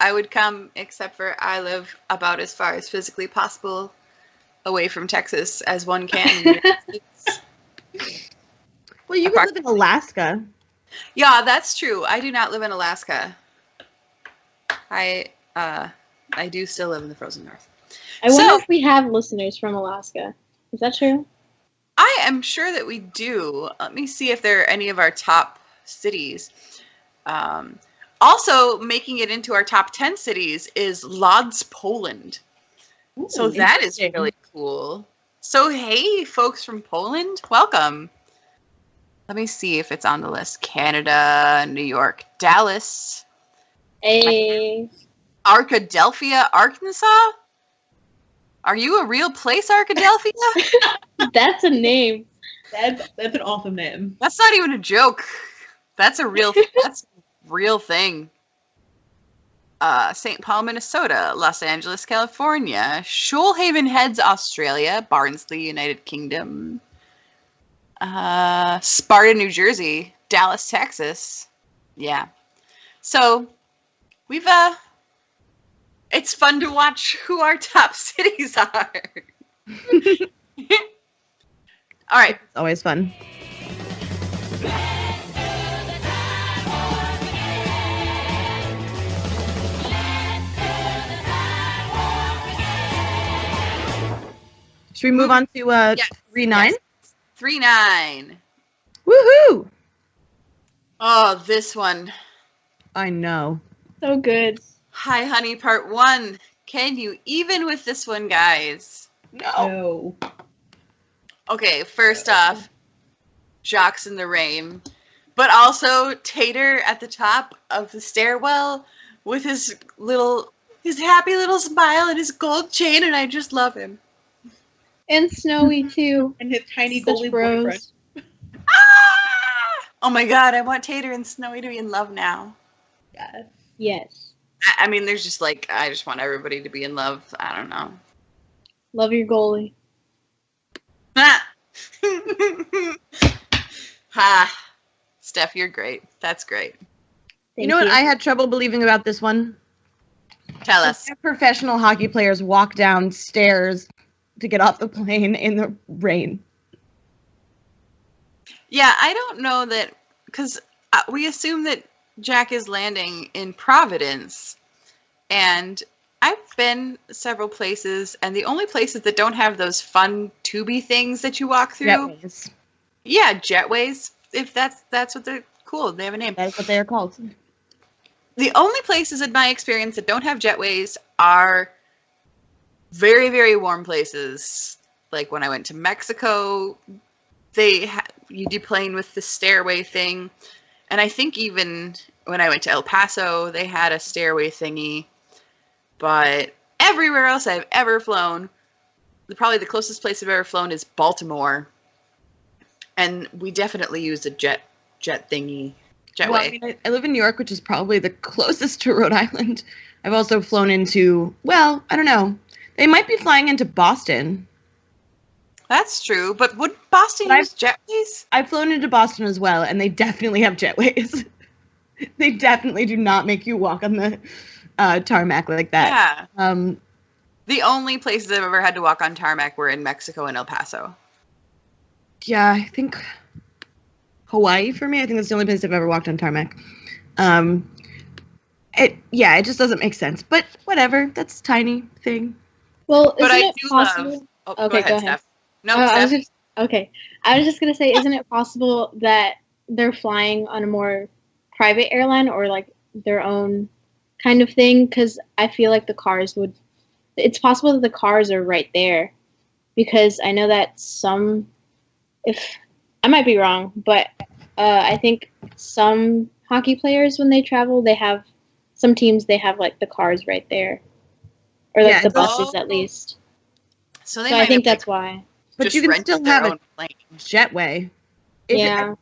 I would come, except for I live about as far as physically possible away from Texas as one can in the United States. Well, you could live in Alaska. Yeah, that's true. I do not live in Alaska. I do still live in the frozen north. I wonder if we have listeners from Alaska. Is that true? I am sure that we do. Let me see if there are any of our top cities. Also, making it into our top 10 cities is Lodz, Poland. Ooh, So that is interesting. really cool. So, hey, folks from Poland, welcome. Let me see if it's on the list. Canada, New York, Dallas, Hey. Arkadelphia, Arkansas? Are you a real place, Arkadelphia? That's a name. That's an awesome name. That's not even a joke. That's a real thing. St. Paul, Minnesota, Los Angeles, California, Shoalhaven Heads, Australia, Barnsley, United Kingdom, Sparta, New Jersey, Dallas, Texas. Yeah. So we've it's fun to watch who our top cities are. All right. It's always fun. Should we move on to Yes. 3-9? 3-9. Woohoo! Oh, this one. I know. So good. Hi, honey, part 1. Can you even with this one, guys? No. Okay, first off, Jocks in the Rain. But also Tater at the top of the stairwell with his happy little smile and his gold chain, and I just love him. And Snowy, too. And his tiny Such goalie bros. boyfriend. Ah! Oh my god, I want Tater and Snowy to be in love now. Yes. Yes. I mean, there's just like, I just want everybody to be in love. I don't know. Love your goalie. Ah! Ha! Steph, you're great. That's great. You know what I had trouble believing about this one? Tell us. Professional hockey players walk downstairs to get off the plane in the rain. Yeah, I don't know that, because we assume that Jack is landing in Providence, and I've been several places, and the only places that don't have those fun tubey things that you walk through, Jetways. yeah, jetways. If that's what they're cool, they have a name. That is what they are called. The only places in my experience that don't have jetways are very, very warm places. Like when I went to Mexico, you deplane with the stairway thing. And I think even when I went to El Paso, they had a stairway thingy. But everywhere else I've ever flown, probably the closest place I've ever flown is Baltimore. And we definitely use a jet thingy. Jetway. Well, I mean, I live in New York, which is probably the closest to Rhode Island. I've also flown into, well, I don't know. They might be flying into Boston. That's true, but would Boston But use jetways? I've flown into Boston as well, and they definitely have jetways. They definitely do not make you walk on the tarmac like that. Yeah. The only places I've ever had to walk on tarmac were in Mexico and El Paso. Yeah, I think Hawaii for me. I think that's the only place I've ever walked on tarmac. It just doesn't make sense. But whatever, that's a tiny thing. Well, But isn't I it do possible? love. Oh, Okay, go go ahead, ahead. Steph. No, I was Steph. just okay. I was just gonna say, isn't it possible that they're flying on a more private airline or like their own kind of thing? Because I feel like the cars would. It's possible that the cars are right there, because I know that some. If I might be wrong, but I think some hockey players when they travel, they have some teams. They have like the cars right there, or like Yeah, the buses at least. So they So might I think have, that's why. But just you can rented still their have a own plane. jetway. Yeah.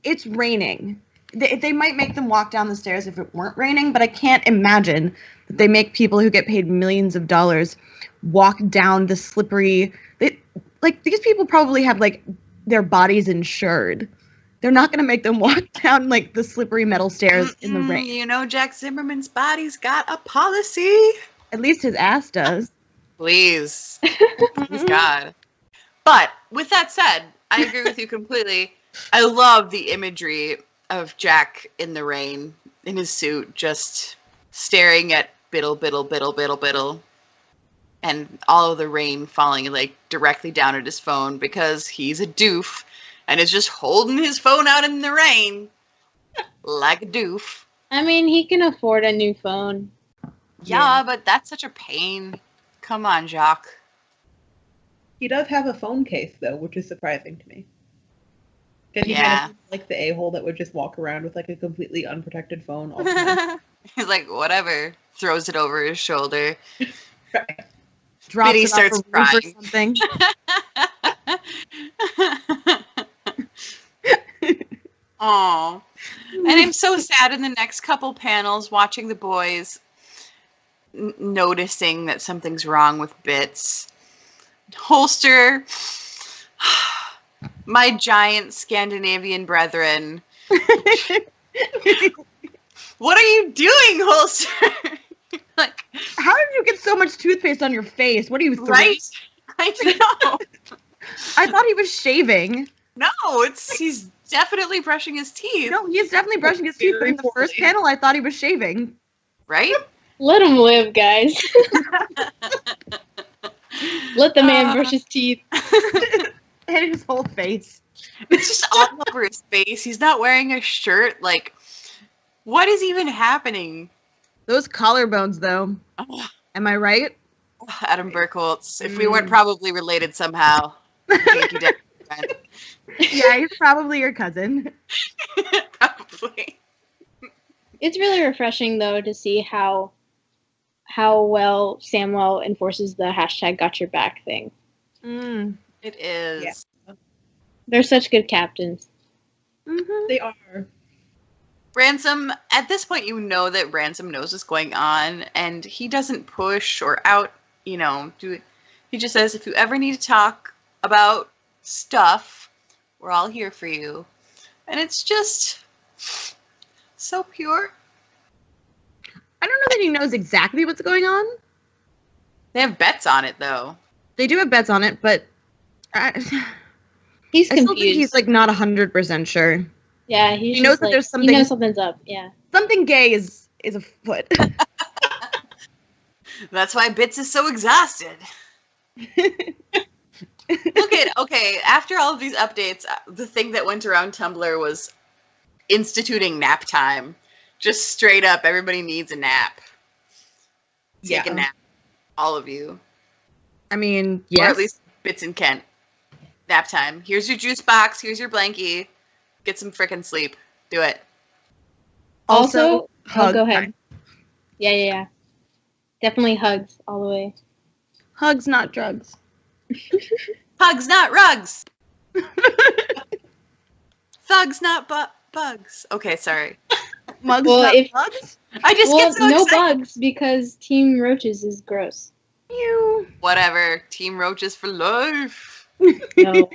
It's raining. They might make them walk down the stairs if it weren't raining, but I can't imagine that they make people who get paid millions of dollars walk down the slippery. These people probably have like their bodies insured. They're not going to make them walk down like the slippery metal stairs in the rain. You know, Jack Zimmerman's body's got a policy. At least his ass does. Please. Please, God. But with that said, I agree with you completely. I love the imagery of Jack in the rain in his suit, just staring at biddle, biddle, biddle, biddle, biddle. And all of the rain falling like directly down at his phone because he's a doof and is just holding his phone out in the rain like a doof. I mean, he can afford a new phone. Yeah, but that's such a pain. Come on, Jacques. He does have a phone case, though, which is surprising to me. Because he Yeah. kind of like the a-hole that would just walk around with like a completely unprotected phone all the time. He's like, whatever. Throws it over his shoulder. Drops Biddy it starts off a roof or crying. something. Aw. And I'm so sad in the next couple panels watching the boys noticing that something's wrong with Bits. Holster, my giant Scandinavian brethren. What are you doing, Holster? Like, How did you get so much toothpaste on your face? What are you, 3? right? I know. I thought he was shaving. No, he's definitely brushing his teeth. No, he's definitely brushing his teeth, but in the first panel, I thought he was shaving. Right? Let him live, guys. Let the man brush his teeth. And his whole face. It's just all over his face. He's not wearing a shirt. Like, what is even happening? Those collarbones, though. Oh, Am I right? Adam Burkholz. If we weren't probably related somehow. Thank you, Dad. Yeah, he's probably your cousin. Probably. It's really refreshing, though, to see how well Samuel enforces the #GotYourBack thing. Mm. It is. Yeah. They're such good captains. Mm-hmm. They are. Ransom, at this point, you know that Ransom knows what's going on, and he doesn't push or out, he just says, if you ever need to talk about stuff, we're all here for you. And it's just so pure. I don't know that he knows exactly what's going on. They have bets on it, though. They do have bets on it, but I He's still confused. think he's like not 100% sure. Yeah, he's He knows just that like, there's He something- knows something's up. Yeah. Something gay is afoot. That's why Bits is so exhausted. Okay, after all of these updates, the thing that went around Tumblr was instituting nap time. Just straight up, everybody needs a nap. Take a nap. All of you. I mean, Or yes. at least Bits and Kent. Nap time. Here's your juice box. Here's your blankie. Get some frickin' sleep. Do it. Also, go hug ahead. time. Yeah. Definitely hugs all the way. Hugs, not drugs. Hugs, not rugs. Thugs, not bugs. Okay, sorry. Mugs, Well, not if- bugs? I just get so no excited. bugs because Team Roaches is gross. You. Whatever. Team Roaches for life. No. Well,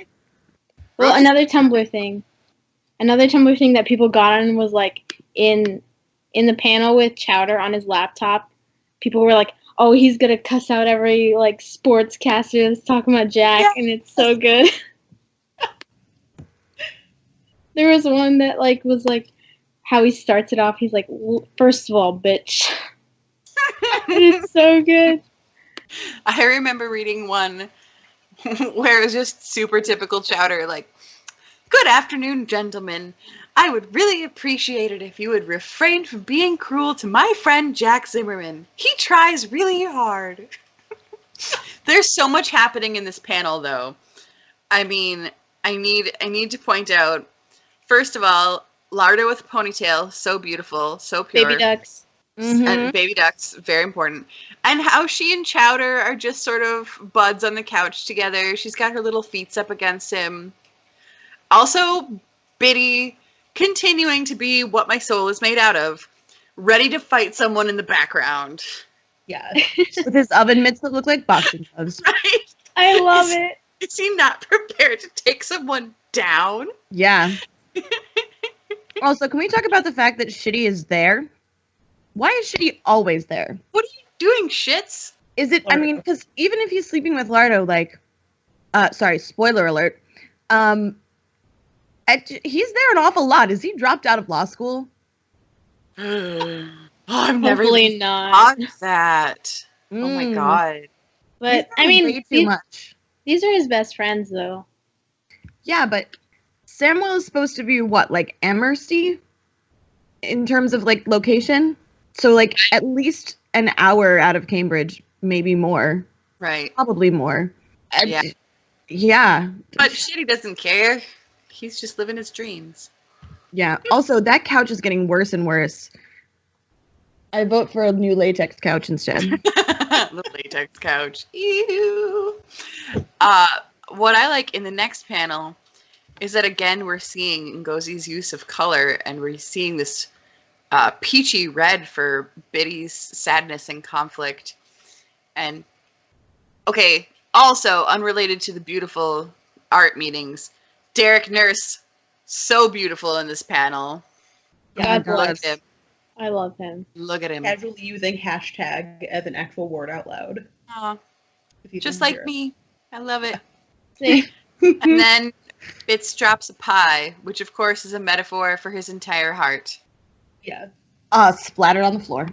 Roaches- another Tumblr thing that people got on was like in the panel with Chowder on his laptop. People were like, "Oh, he's gonna cuss out every like sportscaster that's talking about Jack," Yes. and it's so good. There was one that like was like how he starts it off. He's like, "First of all, bitch." It's so good. I remember reading one where it was just super typical Chowder, like, "Good afternoon, gentlemen. I would really appreciate it if you would refrain from being cruel to my friend Jack Zimmerman. He tries really hard." There's so much happening in this panel, though. I mean, I need to point out, first of all, Lardo with a ponytail, so beautiful, so pure. Baby ducks. And baby ducks, very important. And how she and Chowder are just sort of buds on the couch together. She's got her little feet up against him. Also, Biddy continuing to be what my soul is made out of, ready to fight someone in the background. Yeah. With his oven mitts that look like boxing gloves. Right? I love it. Is he not prepared to take someone down? Yeah. Also, can we talk about the fact that Shitty is there? Why is Shitty always there? What are you doing, shits? Is it, I mean, because even if he's sleeping with Lardo, like, sorry, spoiler alert, he's there an awful lot. Is he dropped out of law school? I've never Hopefully even not. thought that. Oh my Mm. god. But He's I mean, way too much. these are his best friends, though. Yeah, but Samuel is supposed to be what, like Amherst-y? In terms of like location? So like at least an hour out of Cambridge, maybe more. Right. Probably more. Yeah. Yeah. But Shitty doesn't care. He's just living his dreams. Yeah. Also, that couch is getting worse and worse. I vote for a new latex couch instead. The latex couch. Ew. What I like in the next panel is that, again, we're seeing Ngozi's use of color, and we're seeing this peachy red for Biddy's sadness and conflict. And, okay, also, unrelated to the beautiful art meetings, Derek Nurse, so beautiful in this panel. God Look bless. at him. I love him. Look at him. Casually using hashtag as an actual word out loud. Aw, if you just can like hear it. me. I love it. See? And then Bits drops a pie, which of course is a metaphor for his entire heart. Yeah. Splattered on the floor.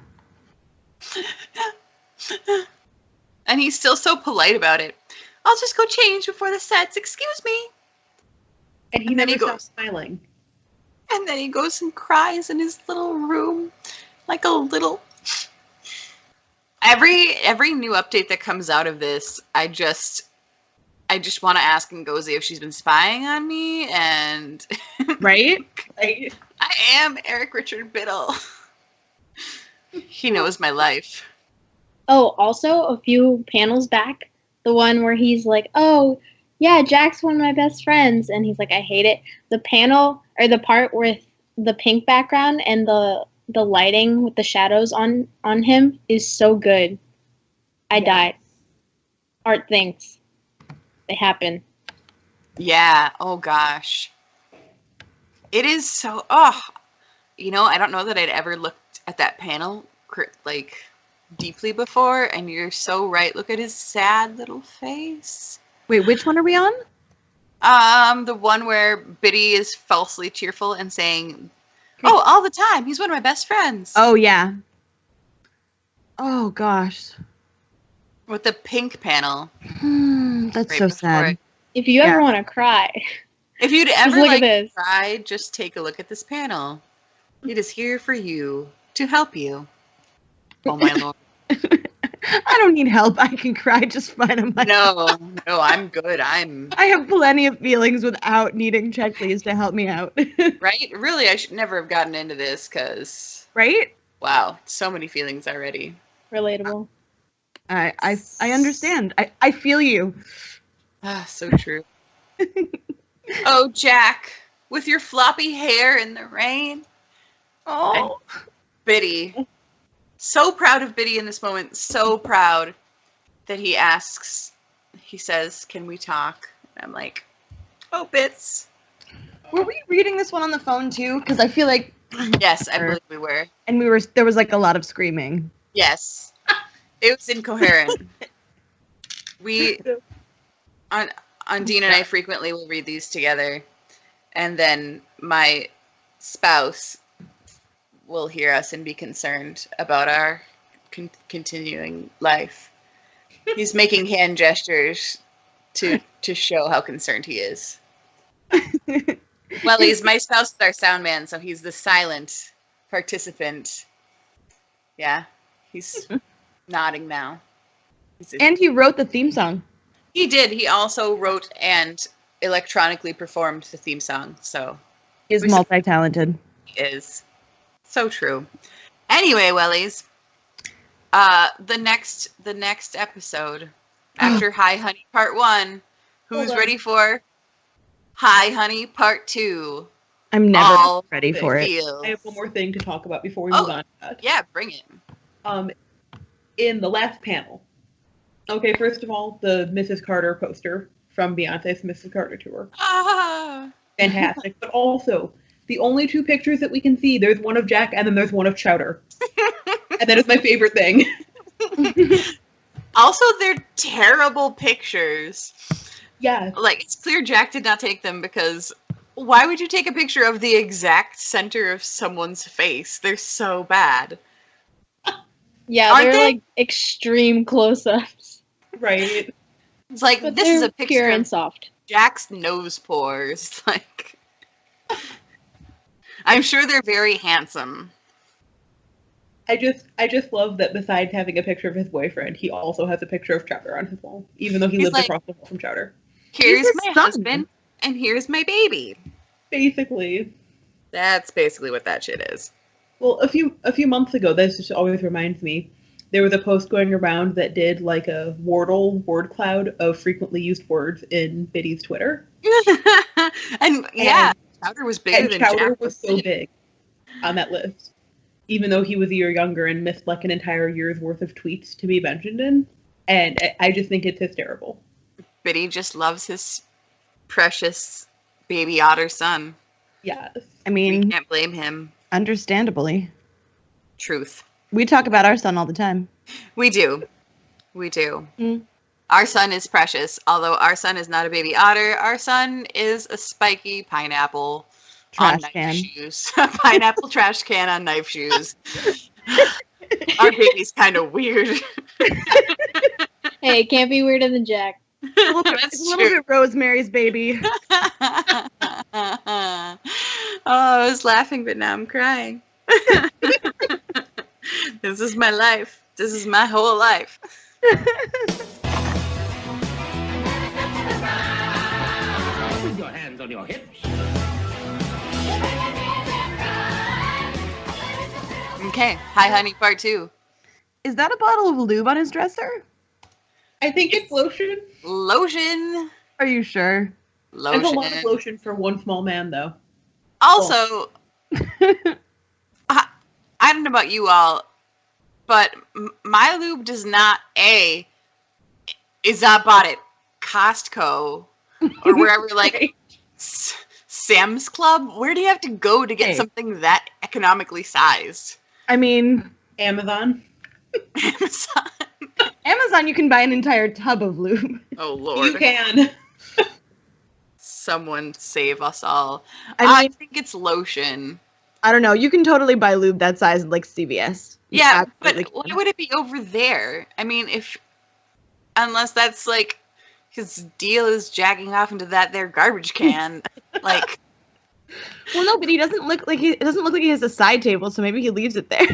And he's still so polite about it. "I'll just go change before the sets, excuse me." And he And then never he stops goes. smiling. And then he goes and cries in his little room, like a little. Every new update that comes out of this, I just want to ask Ngozi if she's been spying on me, and Right? Right? I am Eric Richard Biddle. He knows my life. Oh, also, a few panels back, the one where he's like, "Oh, yeah, Jack's one of my best friends," and he's like, "I hate it." The panel, or the part with the pink background and the lighting with the shadows on him is so good. I died. Art things. They happen. Yeah. Oh gosh. It is so. I don't know that I'd ever looked at that panel like deeply before, and you're so right. Look at his sad little face. Wait, which one are we on? The one where Biddy is falsely cheerful and saying, "Oh, all the time. He's one of my best friends." Oh, yeah. Oh, gosh. With the pink panel. That's right so before sad. it. If you ever Yeah. want to cry, If you'd just ever look like at this. cry, just take a look at this panel. It is here for you, to help you. Oh my lord. I don't need help. I can cry just fine on my own. No, I'm good. I have plenty of feelings without needing Checkleys to help me out. Right? Really, I should never have gotten into this because, Right? wow, so many feelings already. Relatable. I understand. I feel you. Ah, so true. Oh, Jack, with your floppy hair in the rain. Oh. And Biddy. So proud of Biddy in this moment. So proud that he says, can we talk? And I'm like, oh, Bits. Were we reading this one on the phone too? Because I feel like Yes, I believe we were. and there was like a lot of screaming. Yes. It was incoherent. We, Undine and I frequently will read these together. And then my spouse will hear us and be concerned about our continuing life. He's making hand gestures to show how concerned he is. Well, my spouse is our sound man, so he's the silent participant. Yeah, he's nodding now. And he wrote the theme song. He did. He also wrote and electronically performed the theme song. So He's multi-talented. he is so true. Anyway, Wellies, the next episode after Hi Honey Part 1, who's ready for Hi Honey Part 2? I'm never All ready for it. feels. I have one more thing to talk about before we move on to that. Yeah, bring it. In the last panel. Okay, first of all, the Mrs. Carter poster from Beyonce's Mrs. Carter tour. Ah. Fantastic. But also, the only two pictures that we can see, there's one of Jack and then there's one of Chowder. And that is my favorite thing. Also, they're terrible pictures. Yeah. Like, it's clear Jack did not take them because why would you take a picture of the exact center of someone's face? They're so bad. Yeah, Aren't they're they? like extreme close-ups. Right. It's like, But this is they're a picture pure of and soft. Jack's nose pores. Like, I'm sure they're very handsome. I just love that besides having a picture of his boyfriend, he also has a picture of Chowder on his wall, even though he He's lives like- across the hall from Chowder. Here's his my son. husband, and here's my baby. Basically. That's basically what that shit is. Well, a few months ago, this just always reminds me, there was a post going around that did like a Wordle word cloud of frequently used words in Biddy's Twitter. And yeah, Chowder was bigger And than Chowder Jack was so big on that list, even though he was a year younger and missed like an entire year's worth of tweets to be mentioned in. And I just think it's hysterical. Biddy just loves his precious baby otter son. Yes. I We mean, can't blame him. understandably. Truth. We talk about our son all the time. We do. We do. Mm. Our son is precious. Although our son is not a baby otter, our son is a spiky pineapple on Trash knife can. shoes. A pineapple trash can on knife shoes. Our baby's kind of weird. Hey, it can't be weirder than Jack. That's a little bit Rosemary's Baby. Oh, I was laughing, but now I'm crying. This is my life. This is my whole life. With your hands on your hips. Okay, Hi Honey Part 2. Is that a bottle of lube on his dresser? I think it's lotion. Lotion. Are you sure? There's a lot of Lotion. lotion for one small man, though. Also, I don't know about you all, but my lube does not is not bought at Costco or wherever, like Right. Sam's Club. Where do you have to go to get Hey. something that economically sized? I mean, Amazon. Amazon. Amazon, you can buy an entire tub of lube. Oh Lord. You can. Someone save us all. I I mean, think it's lotion. I don't know. You can totally buy lube that size at like CVS. You Yeah, but absolutely why can. would it be over there? I mean, unless that's like his deal is jacking off into that there garbage can. Like, Well, no, but he doesn't look like it doesn't look like he has a side table, so maybe he leaves it there.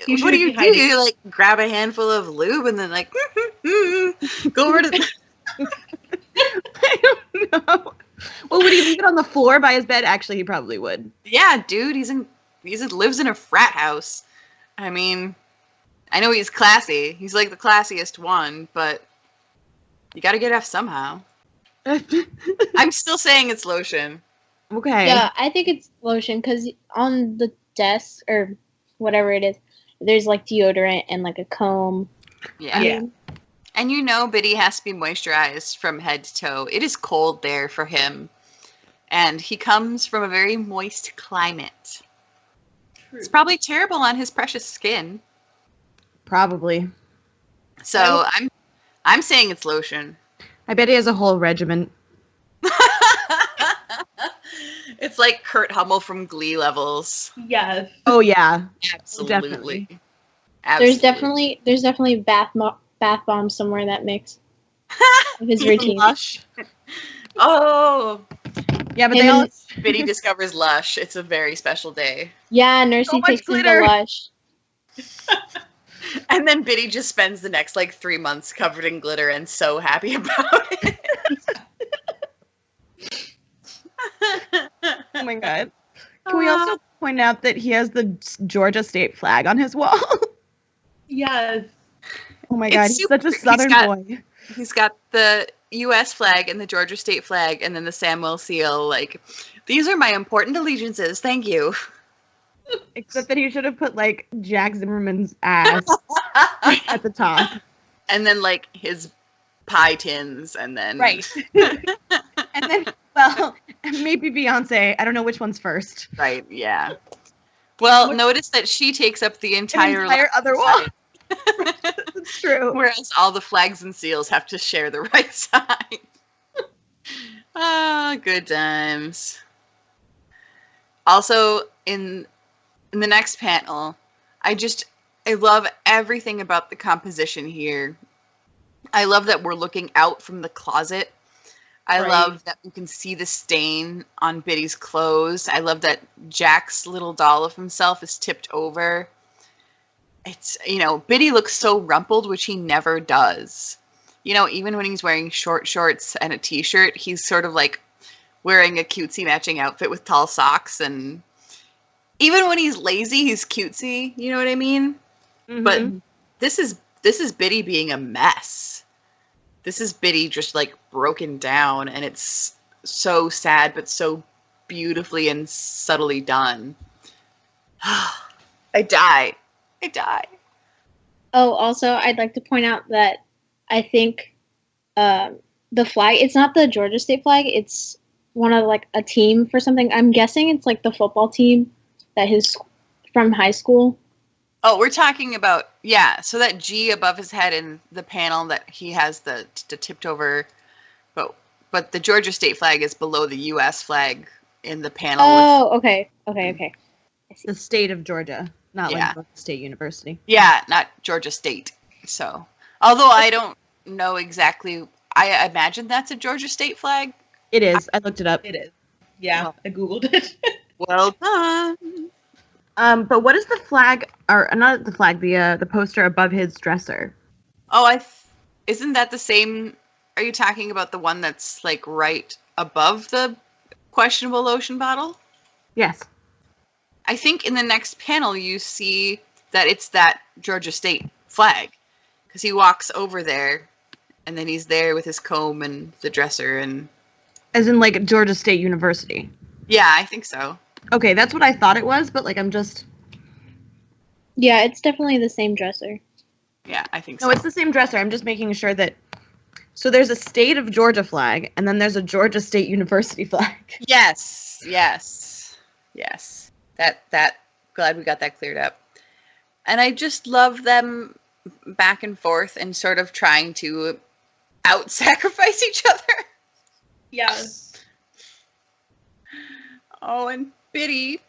He what do should you be do? hiding. You like grab a handful of lube and then like go over to the I don't know. Well, would he leave it on the floor by his bed? Actually, he probably would. Yeah, dude, he lives in a frat house. I mean, I know he's classy. He's like the classiest one, but you gotta get F somehow. I'm still saying it's lotion. Okay. Yeah, I think it's lotion because on the desk or whatever it is, there's like deodorant and like a comb. Yeah. Yeah. And you know Biddy has to be moisturized from head to toe. It is cold there for him. And he comes from a very moist climate. True. It's probably terrible on his precious skin. Probably. So I'm saying it's lotion. I bet he has a whole regiment. It's like Kurt Hummel from Glee levels. Yes. Oh yeah. Absolutely. There's definitely bath bombs somewhere in that mix of his routine. Lush. Oh, Yeah, but And they all. Biddy discovers Lush. It's a very special day. Yeah, So Nursey much takes him to glitter. Lush. And then Biddy just spends the next like 3 months covered in glitter and so happy about it. Oh my god. Can we also point out that he has the Georgia state flag on his wall? Yes. Oh my It's god, he's super- such a he's southern got- boy. He's got the U.S. flag and the Georgia state flag and then the Samuel seal. Like, these are my important allegiances. Thank you. Except that he should have put like Jack Zimmerman's ass at the top. And then like his pie tins and then Right. And then, well, maybe Beyonce. I don't know which one's first. Right, yeah. Well, notice that she takes up the An entire other wall. side, That's true. whereas all the flags and seals have to share the right side. Ah, good times. Also, in the next panel, I love everything about the composition here. I love that we're looking out from the closet. I Right. love that you can see the stain on Biddy's clothes. I love that Jack's little doll of himself is tipped over. It's, Biddy looks so rumpled, which he never does. Even when he's wearing short shorts and a t-shirt, he's sort of like wearing a cutesy matching outfit with tall socks. And even when he's lazy, he's cutesy. You know what I mean? But Mhm. this is Biddy being a mess. This is Biddy just like broken down, and it's so sad, but so beautifully and subtly done. I die. Oh, also, I'd like to point out that I think the flag, it's not the Georgia state flag, it's one of like a team for something. I'm guessing it's like the football team that his from high school. Oh, we're talking about, so that G above his head in the panel that he has the tipped over, but the Georgia state flag is below the U.S. flag in the panel. Oh, okay. The state of Georgia, not Yeah. like Georgia State University. Not Georgia State. So, although I don't know exactly, I imagine that's a Georgia state flag. It is. I looked it up. It is. Yeah, I googled it. Well done. But what is the flag, or not the flag, the poster above his dresser? Oh, isn't that the same? Are you talking about the one that's like right above the questionable lotion bottle? Yes. I think in the next panel you see that it's that Georgia State flag, because he walks over there, and then he's there with his comb and the dresser, and As in like Georgia State University. yeah, I think so. Okay, that's what I thought it was, but like I'm just... Yeah, it's definitely the same dresser. Yeah, I think No, so. it's the same dresser. I'm just making sure that... So there's a state of Georgia flag, and then there's a Georgia State University flag. Yes. That glad we got that cleared up. And I just love them back and forth and sort of trying to out-sacrifice each other. Yes. Oh, and Biddy,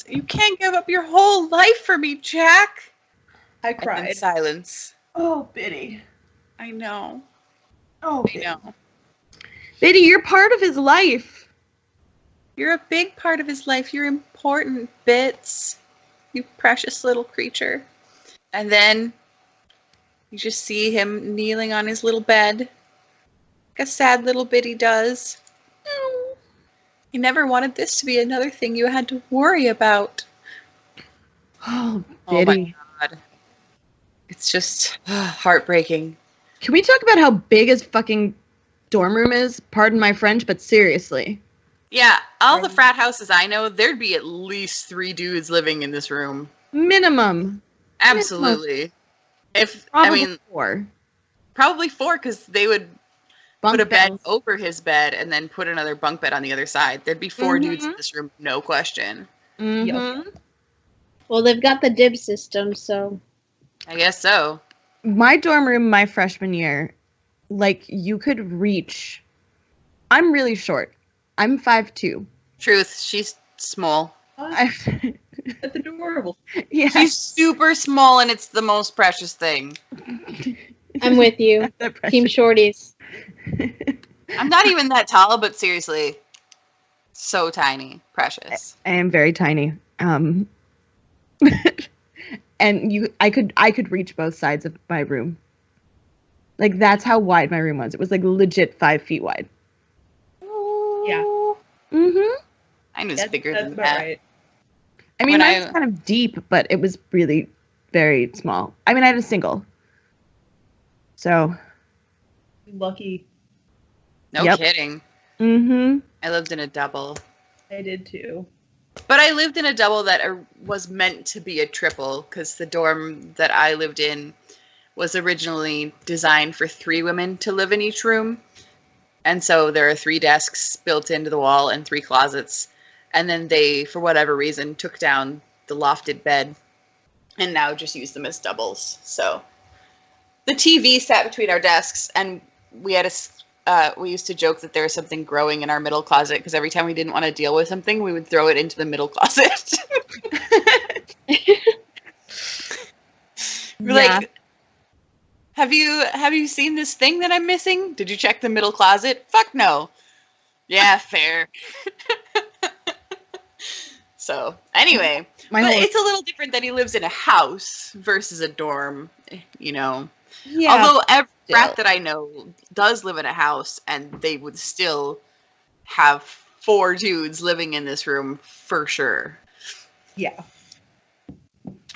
you can't give up your whole life for me, Jack. I And then cried. silence. Oh, Biddy. I know. Oh, I know. Biddy, you're part of his life. You're a big part of his life. You're important, Bits. You precious little creature. And then you just see him kneeling on his little bed. Like a sad little Biddy does. He never wanted this to be another thing you had to worry about. Oh, Oh Biddy. my god. It's just heartbreaking. Can we talk about how big his fucking dorm room is? Pardon my French, but seriously. Yeah, all the frat houses I know, there'd be at least 3 dudes living in this room. Minimum. Absolutely. Probably 4. Probably 4, because they would Bunk put a bed beds. over his bed and then put another bunk bed on the other side. There'd be 4 dudes in Mhm. this room, no question. Mm-hmm. Well, they've got the dib system, so I guess so. My dorm room, my freshman year, like, you could reach. I'm really short. I'm 5'2". Truth, she's small. That's adorable. Yeah. She's super small, and it's the most precious thing. I'm with you. Team Shorties. I'm not even that tall, but seriously, so tiny, precious. I am very tiny. And I could reach both sides of my room. Like, that's how wide my room was. It was like legit 5 feet wide. Yeah. Mm-hmm. Mine was bigger That's than about that. right. I mean, When mine was kind of deep, but it was really very small. I mean, I had a single. So. Lucky. No Yep. kidding. Mm-hmm. I lived in a double. I did too. But I lived in a double that was meant to be a triple, because the dorm that I lived in was originally designed for 3 women to live in each room. And so there are 3 desks built into the wall and 3 closets. And then they, for whatever reason, took down the lofted bed and now just use them as doubles. So the TV sat between our desks, and we had we used to joke that there was something growing in our middle closet, because every time we didn't want to deal with something, we would throw it into the middle closet. We're like, have you seen this thing that I'm missing? Did you check the middle closet? Fuck no. Yeah, fair. So anyway, but it's a little different that he lives in a house versus a dorm, you know. Yeah. Although every frat that I know does live in a house, and they would still have 4 dudes living in this room for sure. Yeah.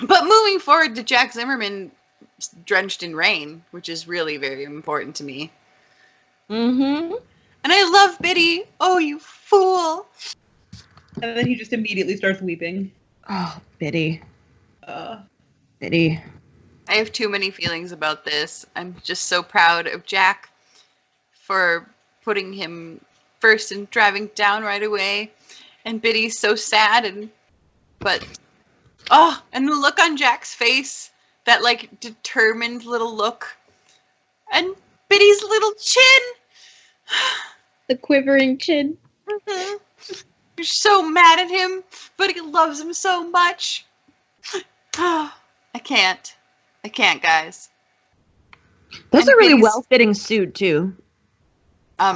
But moving forward to Jack Zimmerman drenched in rain, which is really very important to me. Mm-hmm. And I love Biddy. Oh, you fool. And then he just immediately starts weeping. Oh, Biddy. Uh, Biddy. I have too many feelings about this. I'm just so proud of Jack for putting him first and driving down right away. And Biddy's so sad, and the look on Jack's face, that like determined little look. And Biddy's little chin. The quivering chin. Mm-hmm. You're so mad at him, but he loves him so much. I can't, guys. Those And are really Biddy's- well-fitting suit, too.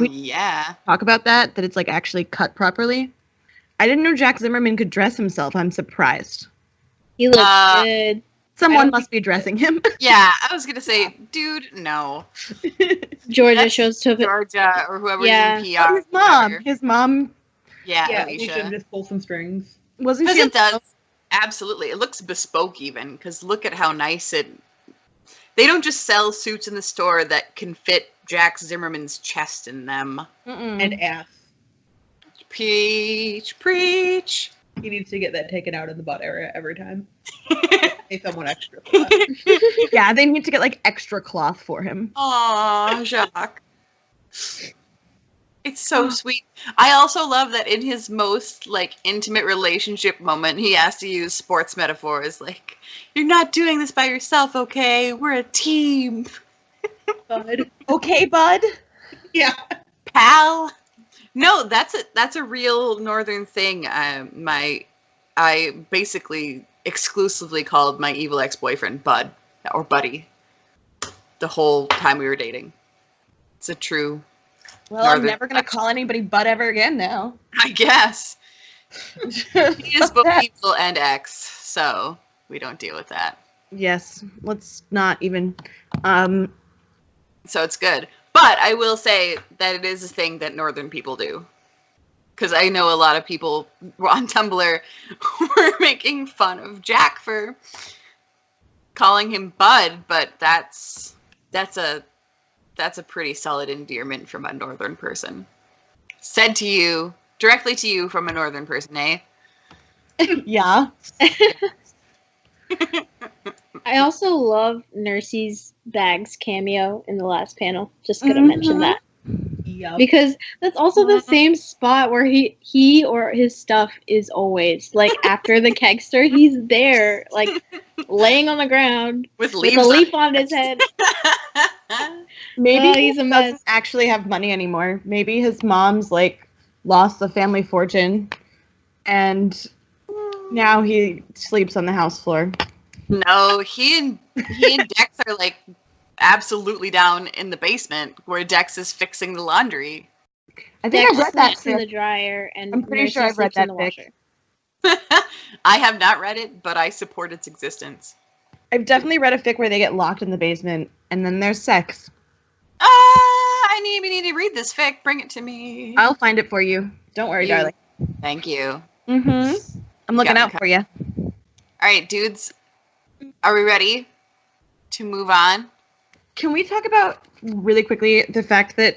Yeah. Talk about that it's like actually cut properly. I didn't know Jack Zimmerman could dress himself. I'm surprised. He looks good. Someone don't must be dressing him. Yeah, I was gonna say, dude, no. Georgia That's shows to it. Georgia or whoever Yeah. in PR. His mom. whatever. His mom yeah, we Alicia. should just pull some strings. wasn't Because she? it does. Absolutely. It looks bespoke even, because look at how nice it... They don't just sell suits in the store that can fit Jack Zimmerman's chest in them. Mm-mm. And ass. Preach, preach. He needs to get that taken out in the butt area every time. Pay someone extra for that. Yeah, they need to get like extra cloth for him. Aw, Jacques. It's so sweet. I also love that in his most like intimate relationship moment, he has to use sports metaphors like, "You're not doing this by yourself, okay? We're a team, Bud. Okay, bud. Yeah. pal." No, that's a real northern thing. I basically exclusively called my evil ex-boyfriend Bud or Buddy the whole time we were dating. It's a true. Well, I'm Northern- never gonna call anybody bud ever again now. I guess. He is both evil and ex, so we don't deal with that. Yes, let's not even. So it's good. But I will say that it is a thing that northern people do. Because I know a lot of people on Tumblr were making fun of Jack for calling him Bud, but that's a pretty solid endearment from a northern person. Said to you, directly to you from a northern person, eh? Yeah. I also love Nursey's Bags cameo in the last panel. Just gonna mention that. Yup. Because that's also the same spot where he or his stuff is always. Like, after the kegster, he's there, like, laying on the ground With with leaves a leaf on his head. Maybe Oh, he he's a doesn't mess. actually have money anymore. Maybe his mom's like lost the family fortune, and now he sleeps on the house floor. No, he and Dex are like absolutely down in the basement where Dex is fixing the laundry. I think Dex I've read that. sleeps in the fic. dryer, and I'm pretty Nursey sure I've read sleeps in that the fic. washer. I have not read it, but I support its existence. I've definitely read a fic where they get locked in the basement, and then there's sex. I need to read this fic. Bring it to me. I'll find it for you. Don't worry, darling. Thank you. Mm-hmm. I'm looking Got out me for you. All right, dudes. Are we ready to move on? Can we talk about really quickly the fact that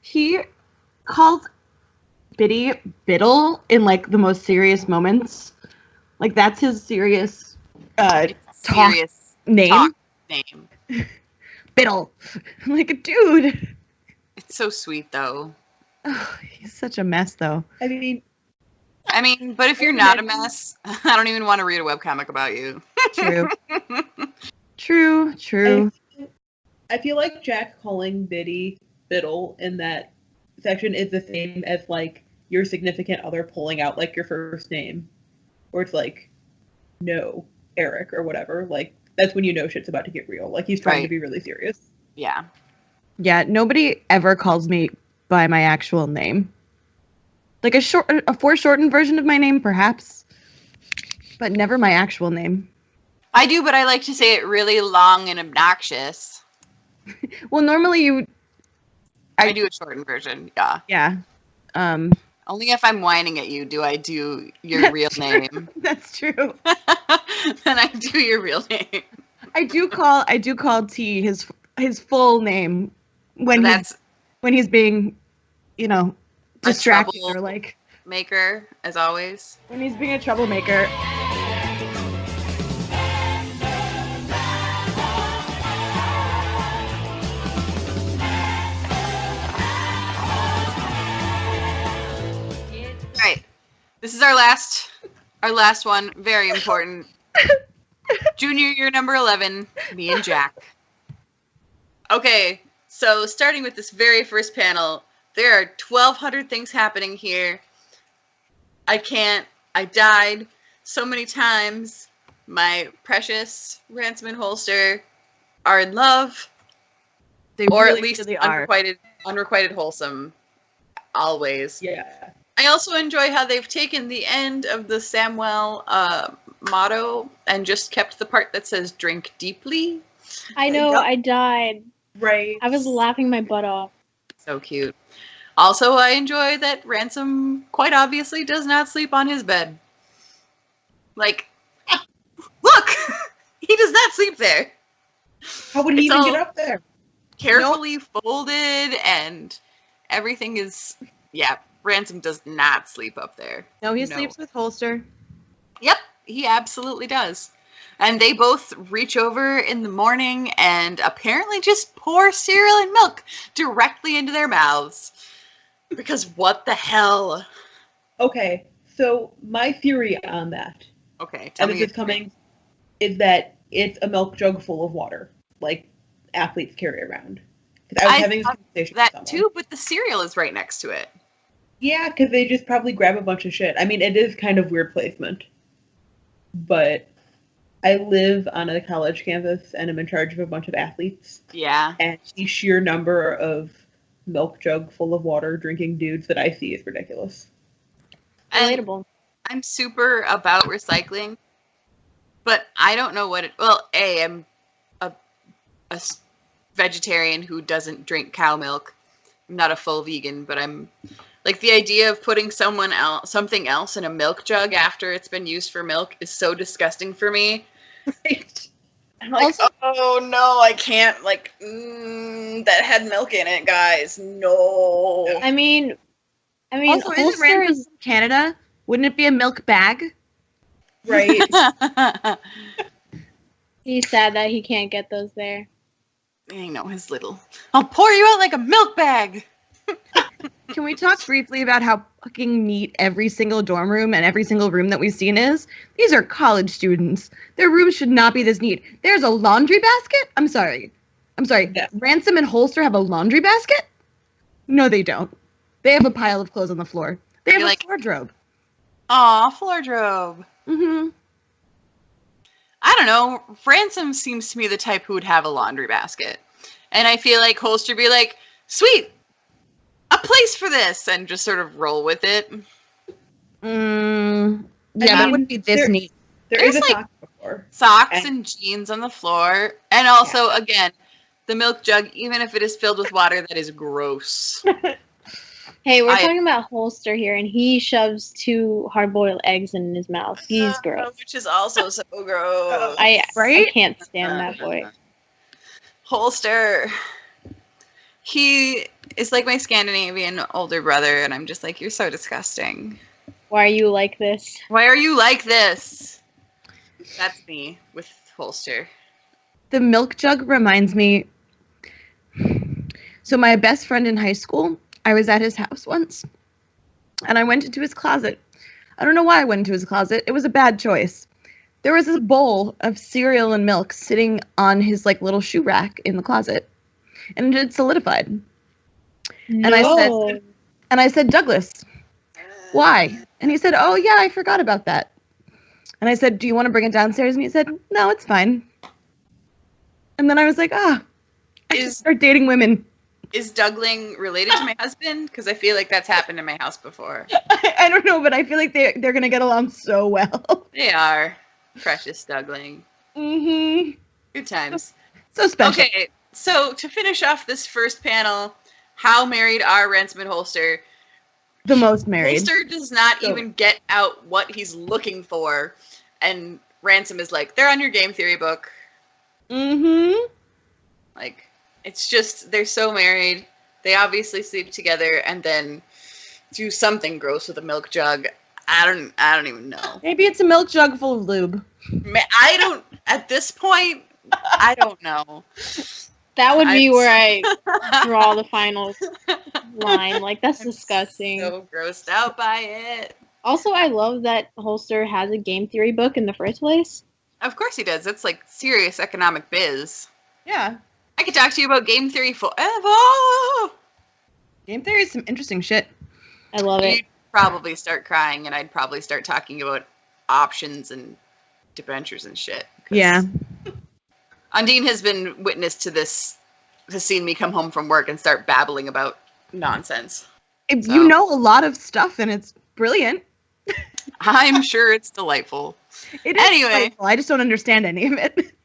he calls Biddy Biddle in like the most serious moments? Like, that's his serious talk Serious name. talk name. Biddle. I'm like, dude. It's so sweet, though. Oh, he's such a mess, though. I mean, But if you're not a mess, I don't even want to read a webcomic about you. True. True. I feel like Jack calling Biddy Biddle in that section is the same as like your significant other pulling out like your first name, or it's like, no, Eric or whatever. Like, that's when you know shit's about to get real. Like, he's trying to Right. be really serious. Yeah. Yeah, nobody ever calls me by my actual name. Like a foreshortened version of my name, perhaps, but never my actual name. I do, but I like to say it really long and obnoxious. Well, normally I do a shortened version, yeah. yeah. Only if I'm whining at you do I do your real name. That's true. Then I do your real name. I do call T his full name when he's being, distracted or like maker, as always. when he's being a troublemaker. All right. This is our last one. Very important. Junior year number 11, me and Jack. Okay, so starting with this very first panel, there are 1,200 things happening here. I died so many times. My precious Ransom and Holster are in love, They or really, at least really are. unrequited wholesome, always. Yeah. I also enjoy how they've taken the end of the Samwell motto and just kept the part that says "drink deeply." I know, Yep. I died. Right. I was laughing my butt off. So cute. Also, I enjoy that Ransom quite obviously does not sleep on his bed. Like, look! He does not sleep there. How would he It's even all get up there? Carefully folded, and everything is... Yeah, Ransom does not sleep up there. No, he sleeps with Holster. Yep, he absolutely does. And they both reach over in the morning and apparently just pour cereal and milk directly into their mouths. Because what the hell? Okay, so my theory on that, Okay, tell and me. this is coming, is that it's a milk jug full of water, like athletes carry around. 'Cause I was having this thought conversation with that someone. too, but the cereal is right next to it. Yeah, because they just probably grab a bunch of shit. I mean, it is kind of weird placement. But I live on a college campus and I'm in charge of a bunch of athletes. Yeah. And the sheer number of milk jug full of water drinking dudes that I see is ridiculous. And Relatable. I'm super about recycling, but I don't know what it. Well, I'm a vegetarian who doesn't drink cow milk. I'm not a full vegan, but I'm like the idea of putting something else in a milk jug after it's been used for milk is so disgusting for me. Right. I'm like, Also- oh no, I can't. Like, that had milk in it, guys. No. I mean, Also, isn't Holster Ransom is from Canada? Wouldn't it be a milk bag? Right. he's sad that he can't get those there. I know his little. I'll pour you out like a milk bag. Can we talk briefly about how fucking neat every single dorm room and every single room that we've seen is? These are college students. Their rooms should not be this neat. There's a laundry basket? I'm sorry. Yeah. Ransom and Holster have a laundry basket? No, they don't. They have a pile of clothes on the floor. They have You're a like- wardrobe. Aw, floordrobe. Mm-hmm. I don't know. Ransom seems to me the type who would have a laundry basket. And I feel like Holster be like, sweet, a place for this, and just sort of roll with it. Yeah, I that mean, wouldn't be this there- neat. There's a like- sock before. Socks And- and jeans on the floor. And also, again, the milk jug, even if it is filled with water, that is gross. Hey, we're I- talking about Holster here, and he shoves 2 hard-boiled eggs in his mouth. He's gross. Which is also so gross. I Right? can't stand that boy. Holster. He is like my Scandinavian older brother, and I'm just like, you're so disgusting. Why are you like this? Why are you like this? That's me with Holster. The milk jug reminds me. So my best friend in high school, I was at his house once, and I went into his closet. I don't know why I went into his closet. It was a bad choice. There was this bowl of cereal and milk sitting on his like little shoe rack in the closet, and it had solidified. And I said, Douglas, why? And he said, oh yeah, I forgot about that. And I said, do you want to bring it downstairs? And he said, no, it's fine. And then I was like, I should start dating women. Is Dougling related to my husband? Because I feel like that's happened in my house before. I don't know, but I feel like they're gonna get along so well. They are. Precious Dougling. Mm-hmm. Good times. So special. Okay, so to finish off this first panel, how married are Ransom and Holster? The most married. Holster does not So- even get out what he's looking for. And Ransom is like, they're on your game theory book. Mm-hmm. Like, it's just, they're so married. They obviously sleep together and then do something gross with a milk jug. I don't even know. Maybe it's a milk jug full of lube. I don't, at this point, I don't know. That would be I'm where I draw the final line. Like, that's disgusting. So grossed out by it. Also, I love that Holster has a game theory book in the first place. Of course he does. That's like serious economic biz. Yeah. I could talk to you about game theory forever. Game theory is some interesting shit. I love it. You'd probably start crying, and I'd probably start talking about options and debentures and shit. 'Cause Yeah. Undine has been witness to this, has seen me come home from work and start babbling about nonsense. If So- you know a lot of stuff and it's brilliant. I'm sure it's delightful. It is Anyway. delightful. I just don't understand any of it.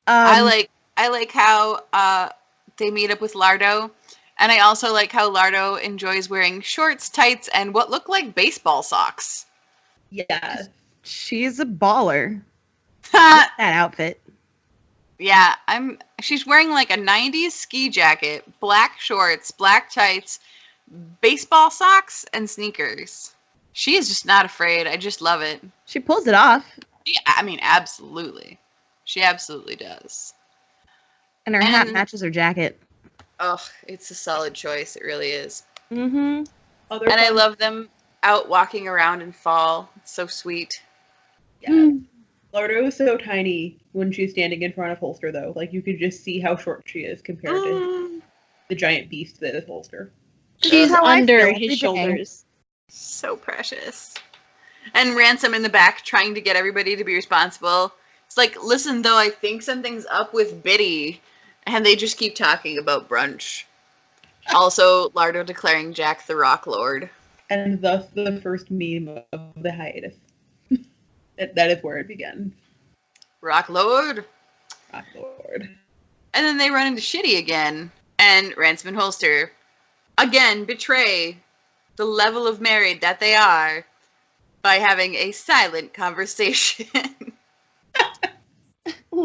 I like how they meet up with Lardo, and I also like how Lardo enjoys wearing shorts, tights, and what look like baseball socks. Yeah. She's a baller. That outfit. Yeah, she's wearing like a 90s ski jacket, black shorts, black tights, baseball socks, and sneakers. She is just not afraid. I just love it. She pulls it off. Yeah, I mean, absolutely. She absolutely does. And her hat And- matches her jacket. Ugh, it's a solid choice. It really is. Mm-hmm. Other And I fun- love them out walking around in fall. It's so sweet. Yeah. Lardo is so tiny when she's standing in front of Holster, though. Like, you could just see how short she is compared to the giant beast that is Holster. She's how I under feel every his day. shoulders. So precious. And Ransom in the back trying to get everybody to be responsible. It's like, listen, though, I think something's up with Biddy. And they just keep talking about brunch. Also, Lardo declaring Jack the Rock Lord. And thus the first meme of the hiatus. that is where it begins. Rock Lord. Rock Lord. And then they run into Shitty again. And Ransom and Holster again betray the level of married that they are by having a silent conversation.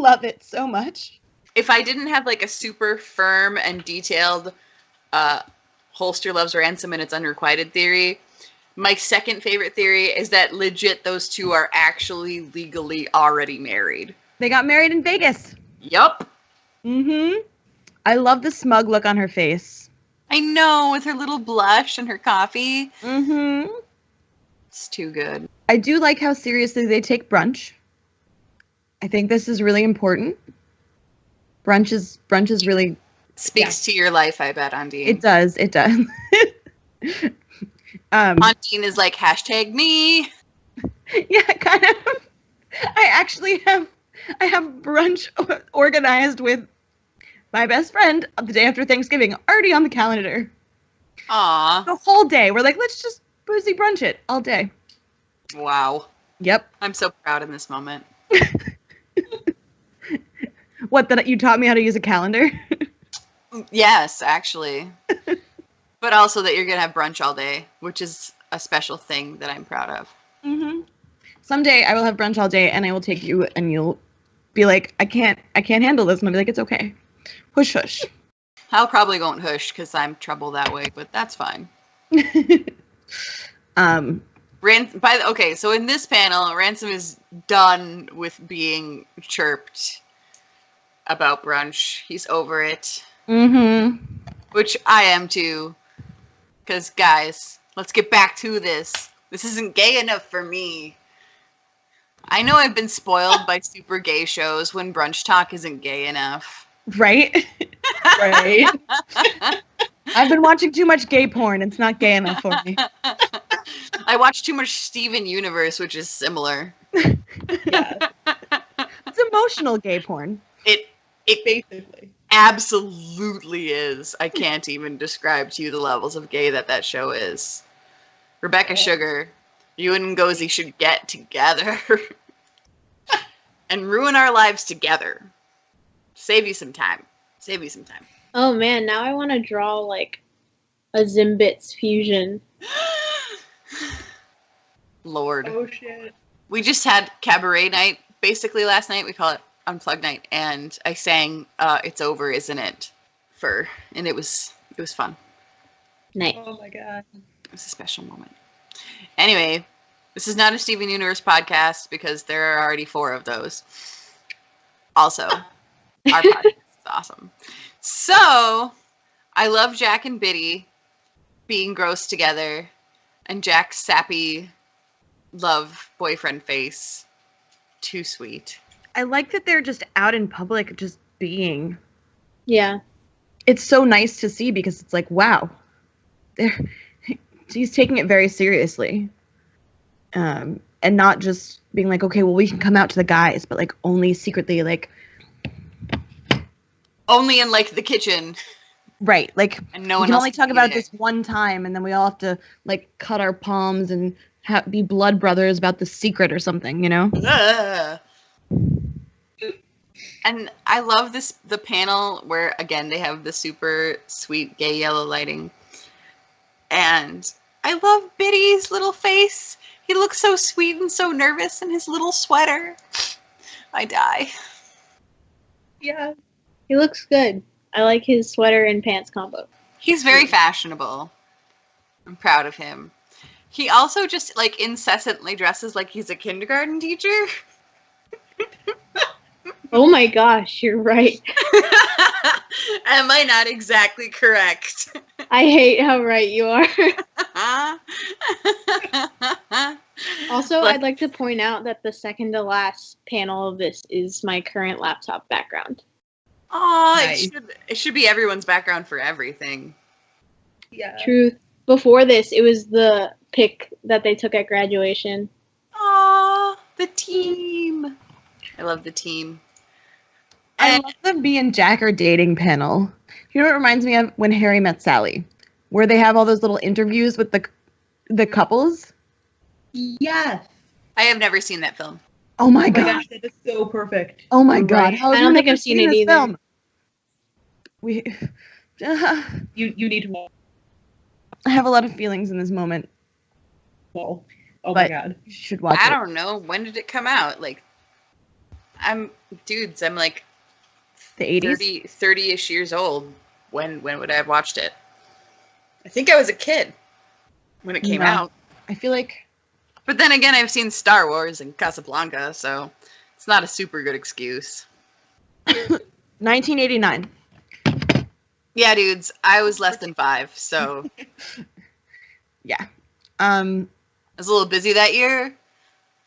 love it so much. If I didn't have like a super firm and detailed Holster loves Ransom and it's unrequited theory, my second favorite theory is that legit those two are actually legally already married. They got married in Vegas. Yup. Mm-hmm. I love the smug look on her face. I know, with her little blush and her coffee. Mm-hmm. It's too good. I do like how seriously they take brunch. I think this is really important. Brunch is really... Speaks to your life, I bet, Ondine. It does. Ondine is like, #me. Yeah, kind of. I have brunch organized with my best friend the day after Thanksgiving, already on the calendar. Aw. The whole day. We're like, let's just boozy brunch it all day. Wow. Yep. I'm so proud in this moment. What, that you taught me how to use a calendar? Yes, actually. But also that you're going to have brunch all day, which is a special thing that I'm proud of. Mm-hmm. Someday I will have brunch all day and I will take you and you'll be like, I can't handle this. And I'll be like, it's okay. Hush, hush. I'll probably won't hush because I'm trouble that way, but that's fine. Okay, so in this panel, Ransom is done with being chirped about brunch. He's over it. Mm-hmm. Which I am too. Because, guys, let's get back to this. This isn't gay enough for me. I know I've been spoiled by super gay shows when brunch talk isn't gay enough. Right? Right. I've been watching too much gay porn. It's not gay enough for me. I watch too much Steven Universe, which is similar. Yeah. It's emotional gay porn. It Basically. absolutely is. I can't even describe to you the levels of gay that show is. Rebecca Sugar, you and Ngozi should get together and ruin our lives together. Save you some time. Oh man, now I want to draw like a Zimbits fusion. Lord. Oh shit. We just had cabaret night basically last night. We call it Unplugged night, and I sang "It's Over, Isn't It?" and it was fun. Nice. Oh my god. It was a special moment. Anyway, this is not a Steven Universe podcast because there are already 4 of those. Also, our podcast is awesome. So, I love Jack and Biddy being gross together, and Jack's sappy love boyfriend face. Too sweet. I like that they're just out in public, just being. Yeah. It's so nice to see because it's like, wow, he's taking it very seriously, and not just being like, okay, well, we can come out to the guys, but like only secretly, like only in like the kitchen, right? Like and no we one can else only can talk about it hear. this one time, and then we all have to like cut our palms and be blood brothers about the secret or something, you know? Ugh. And I love the panel where, again, they have the super sweet gay yellow lighting. And I love Biddy's little face. He looks so sweet and so nervous in his little sweater. I die. Yeah. He looks good. I like his sweater and pants combo. He's very fashionable. I'm proud of him. He also just, like, incessantly dresses like he's a kindergarten teacher. Oh my gosh, you're right. Am I not exactly correct? I hate how right you are. Also, Look. I'd like to point out that the second to last panel of this is my current laptop background. Aw, Nice. it should be everyone's background for everything. Yeah. Truth. Before this, it was the pic that they took at graduation. Aw, the team. I love the team. I And love the B and Jack are dating panel. You know what it reminds me of? When Harry Met Sally, where they have all those little interviews with the couples. Yes. I have never seen that film. Oh my Oh my god! gosh, that is so perfect. Oh my Right. god! How have I don't you think never I've seen it this either. film? We. You need to watch. I have a lot of feelings in this moment. Oh my But- god. You should watch I it. don't know. When did it come out? Like I'm like The 80s? 30-ish years old. When would I have watched it? I think I was a kid when it came No. out. I feel like But then again, I've seen Star Wars and Casablanca, so it's not a super good excuse. 1989. Yeah, dudes, I was less than 5, so Yeah. I was a little busy that year,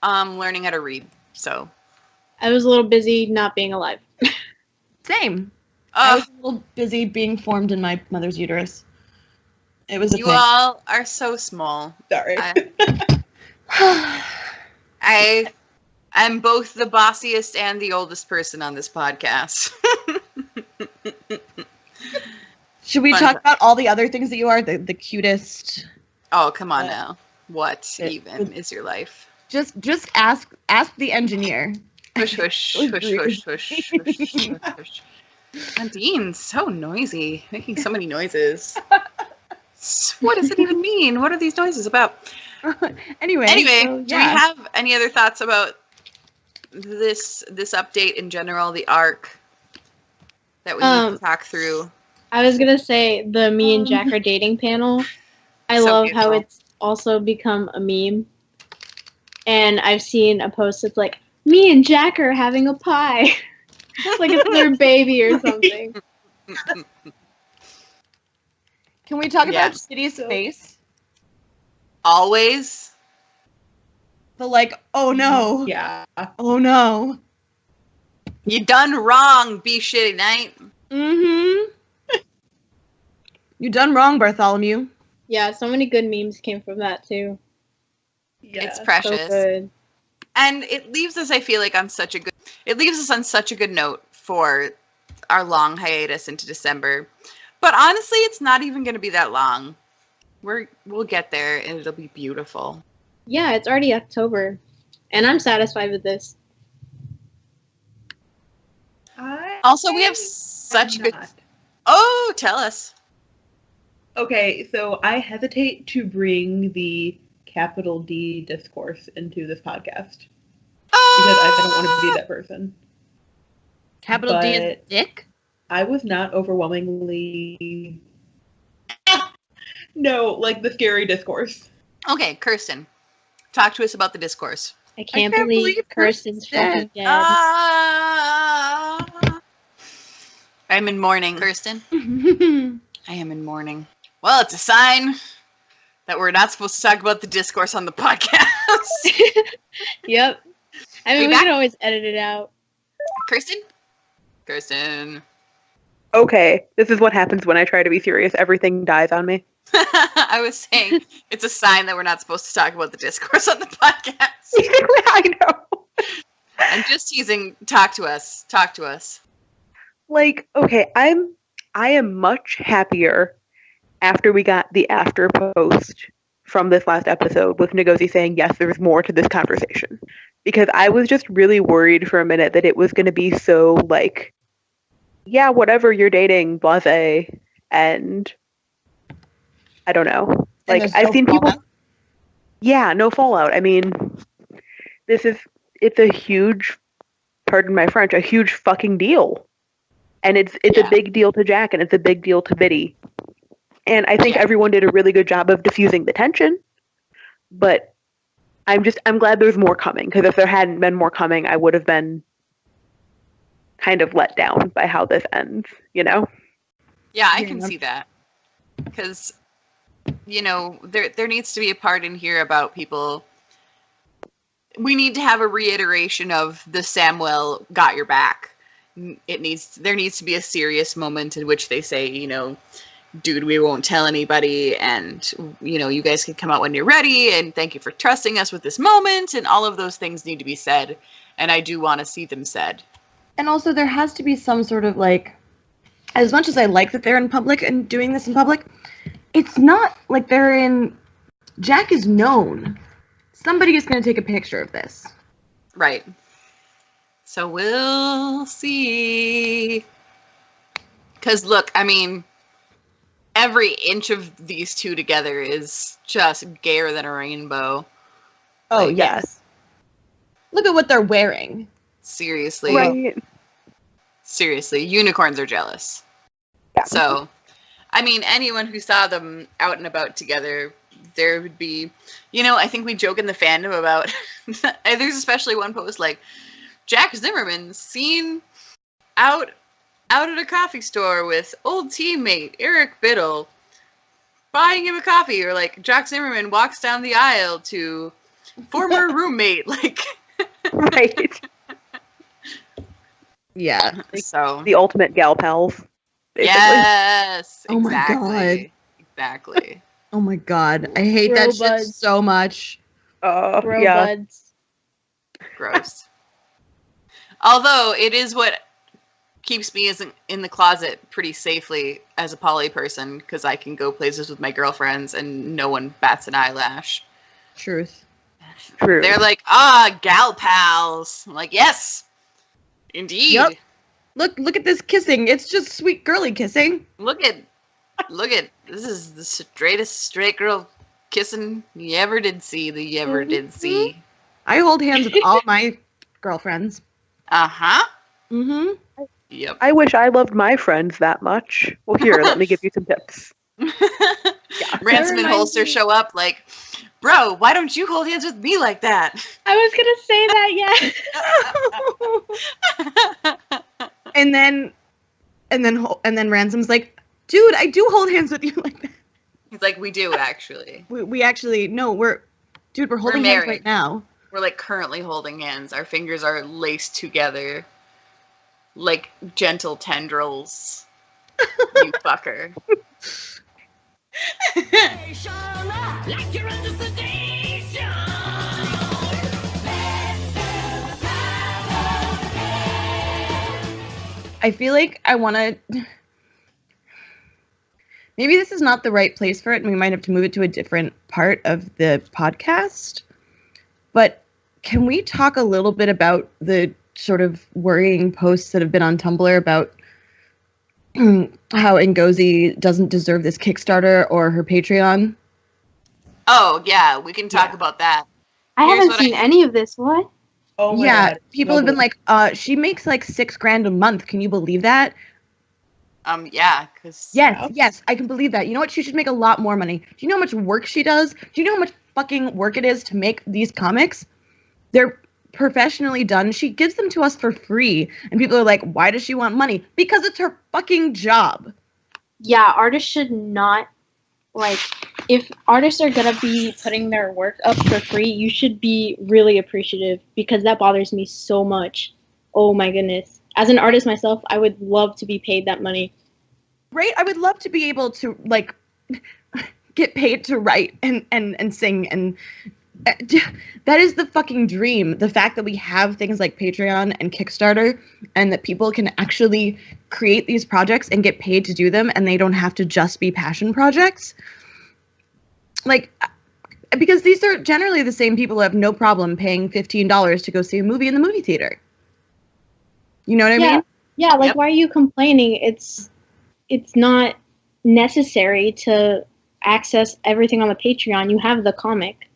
learning how to read. So, I was a little busy not being alive. Same. I uh, was a little busy being formed in my mother's uterus. It was a you thing. all are so small. Sorry. I'm both the bossiest and the oldest person on this podcast. Should we Fun talk fact. about all the other things that you are? The cutest. Oh, come on Yeah. now. What It- even is your life? Just ask the engineer. Hush, hush, hush, hush, hush, hush, hush. Nadine, so noisy, making so many noises. What does it even mean? What are these noises about? Anyway, Anyway, so, do we have any other thoughts about this update in general, the arc that we need to talk through? I was gonna say the me and Jack are dating panel. I So love how beautiful. it's also become a meme. And I've seen a post that's like, me and Jack are having a pie. Like it's their baby or something. Can we talk Yeah. about Shitty's face? Always. The like, oh no, Yeah. oh no. You done wrong, be shitty night. Mm-hmm. You done wrong, Bartholomew. Yeah, so many good memes came from that too. Yeah. It's So precious. good. And it leaves us, I feel like, on such a good note for our long hiatus into December. But honestly, it's not even going to be that long. We'll get there, and it'll be beautiful. Yeah, it's already October. And I'm satisfied with this. Also, we have such good. Oh, tell us. Okay, so I hesitate to bring the capital D discourse into this podcast because I don't want to be that person. Capital D is But- dick? I was not overwhelmingly. No, like the scary discourse. Okay, Kirsten, talk to us about the discourse. I can't can't believe believe Kirsten's Kirsten's fucking dead. I'm in mourning, Kirsten. I am in mourning. Well, it's a sign that we're not supposed to talk about the discourse on the podcast. Yep. I We mean, we back? can always edit it out. Kirsten? Okay, this is what happens when I try to be serious. Everything dies on me. I was saying it's a sign that we're not supposed to talk about the discourse on the podcast. I know. I'm just teasing. Talk to us. Talk to us. Like, okay, I am much happier after we got the after post from this last episode with Ngozi saying, yes, there's more to this conversation. Because I was just really worried for a minute that it was going to be so, like, yeah, whatever, you're dating, blasé, and I don't know. And Like, there's I've no seen people... fallout? Yeah, no fallout. I mean, it's a huge, pardon my French, a huge fucking deal. And it's Yeah. a big deal to Jack, and it's a big deal to Biddy. And I think Yeah. everyone did a really good job of diffusing the tension. But I'm glad there's more coming, because if there hadn't been more coming, I would have been kind of let down by how this ends, you know? Yeah, I Yeah. can see that. Because, you know, there needs to be a part in here about people. We need to have a reiteration of the Samwell got your back. There needs to be a serious moment in which they say, you know, dude, we won't tell anybody, and, you know, you guys can come out when you're ready, and thank you for trusting us with this moment, and all of those things need to be said, and I do want to see them said. And also, there has to be some sort of like, as much as I like that they're in public and doing this in public, it's not like they're in. Jack is known. Somebody is going to take a picture of this. Right. So we'll see. Because look, I mean, every inch of these two together is just gayer than a rainbow. Oh, Like, yes. Look at what they're wearing. Seriously. Right. Seriously, unicorns are jealous. Yeah. So, I mean, anyone who saw them out and about together, there would be, I think we joke in the fandom about, there's especially one post like, Jack Zimmerman seen out at a coffee store with old teammate Eric Biddle, buying him a coffee, or like Jack Zimmerman walks down the aisle to former roommate, like. Right. Yeah. So The ultimate gal pals. Basically. yes, Oh my exactly. Exactly. Oh my god. I hate that shit Bro-buds. so much. Bro Yeah. buds. Gross. Although it is what keeps me in the closet pretty safely as a poly person, because I can go places with my girlfriends and no one bats an eyelash. Truth. True. They're like, gal pals. I'm like, yes, indeed. Yep. Look at this kissing. It's just sweet girly kissing. Look at, this is the straightest straight girl kissing you ever did see. I hold hands with all my girlfriends. Uh-huh. Mm-hmm. Yep. I wish I loved my friends that much. Well, here, let me give you some tips. Ransom and Holster show up like, bro, why don't you hold hands with me like that? I was gonna say that, yeah. And then Ransom's like, dude, I do hold hands with you like that. He's like, we do actually. We actually no, we're holding hands married. right now. We're like currently holding hands. Our fingers are laced together like gentle tendrils. You fucker. Like you're under sedation. I feel like I want to. Maybe this is not the right place for it, and we might have to move it to a different part of the podcast. But can we talk a little bit about the sort of worrying posts that have been on Tumblr about how Ngozi doesn't deserve this Kickstarter or her Patreon? Oh, yeah, we can talk about that. I Here's haven't what seen I- any of this. What? Oh my Yeah, god. people have been like, she makes like $6,000 a month. Can you believe that? Yeah, because Yes, I can believe that. You know what? She should make a lot more money. Do you know how much work she does? Do you know how much fucking work it is to make these comics? They're professionally done. She gives them to us for free. And people are like, why does she want money? Because it's her fucking job. Yeah, artists should not, like, if artists are gonna be putting their work up for free, you should be really appreciative, because that bothers me so much. Oh my goodness. As an artist myself, I would love to be paid that money. Right? I would love to be able to, like, get paid to write and sing. And that is the fucking dream. The fact that we have things like Patreon and Kickstarter, and that people can actually create these projects and get paid to do them, and they don't have to just be passion projects. Like, because these are generally the same people who have no problem paying $15 to go see a movie in the movie theater. You know what I mean? Yeah, like, Yep. why are you complaining? It's not necessary to access everything on the Patreon. You have the comic.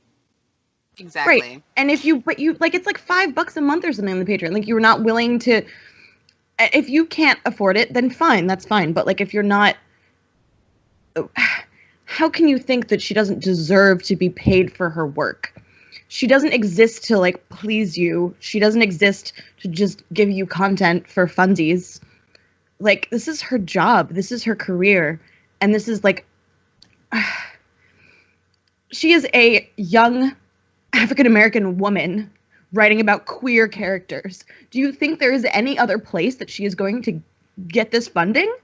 exactly. Right. And if you, but you, like, it's like $5 a month or something on the Patreon. Like, you're not willing to, if you can't afford it, then fine, that's fine. But, like, if you're not, how can you think that she doesn't deserve to be paid for her work? She doesn't exist to, like, please you. She doesn't exist to just give you content for funsies. Like, this is her job. This is her career. And this is, like, she is a young African-American woman writing about queer characters. Do you think there is any other place that she is going to get this funding?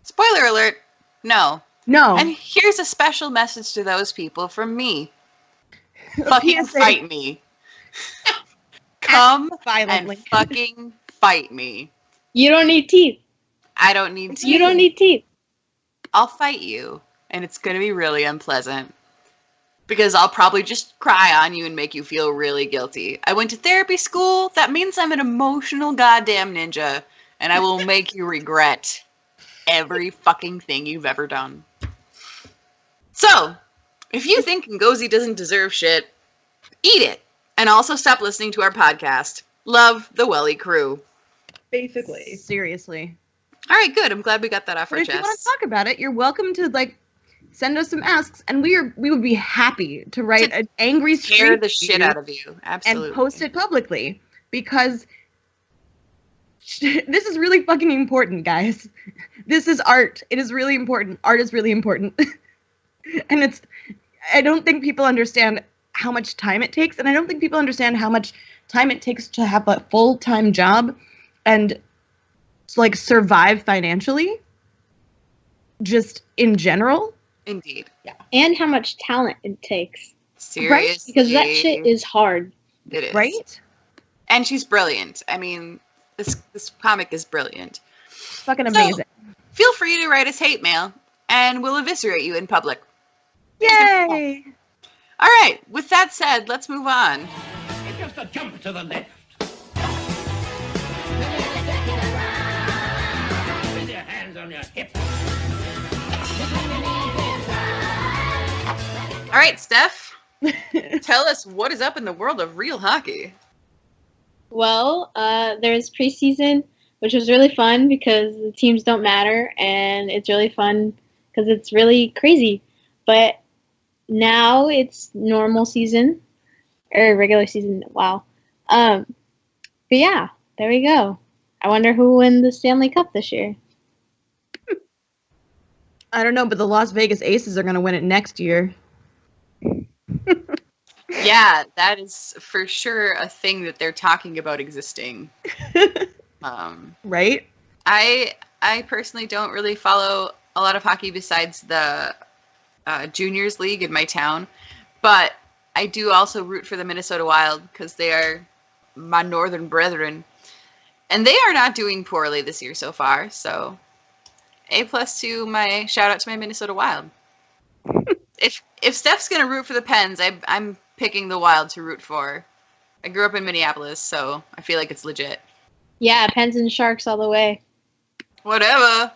Spoiler alert, no. No. And here's a special message to those people from me. Fucking PSA. fight me. Come Violently. and fucking fight me. You don't need teeth. I don't need to. You don't need teeth. I'll fight you, and it's going to be really unpleasant. Because I'll probably just cry on you and make you feel really guilty. I went to therapy school. That means I'm an emotional goddamn ninja. And I will make you regret every fucking thing you've ever done. So, if you think Ngozi doesn't deserve shit, eat it. And also stop listening to our podcast. Love the Wellie crew. Basically. Seriously. All right, good. I'm glad we got that off But our if you want to chest. talk about it, you're welcome to like send us some asks, and we would be happy to write To an angry Scare stream the shit out of you. Absolutely. and post it publicly, because this is really fucking important, guys. This is art. It is really important. Art is really important. And I don't think people understand how much time it takes, and I don't think people understand how much time it takes to have a full-time job and like survive financially, just in general. Indeed. And how much talent it takes. Seriously. Because that shit is hard. It is. Right? And she's brilliant. I mean, this comic is brilliant. Fucking amazing. Feel free to write us hate mail, and we'll eviscerate you in public. Yay! All right. With that said, let's move on. It's just a jump to the left. With your hands on your hips. All right, Steph. Tell us what is up in the world of real hockey. Well, there's preseason, which was really fun because the teams don't matter, and it's really fun because it's really crazy. But now it's normal season, or regular season. Wow. But yeah, there we go. I wonder who will win the Stanley Cup this year. I don't know, but the Las Vegas Aces are going to win it next year. Yeah, that is for sure a thing that they're talking about existing. Right? I personally don't really follow a lot of hockey besides the juniors league in my town, but I do also root for the Minnesota Wild because they are my northern brethren, and they are not doing poorly this year so far. So, A+ to my shout out to my Minnesota Wild. If Steph's gonna root for the Pens, I'm picking the Wild to root for. I grew up in Minneapolis, so I feel like it's legit. Yeah, Pens and Sharks all the way. Whatever.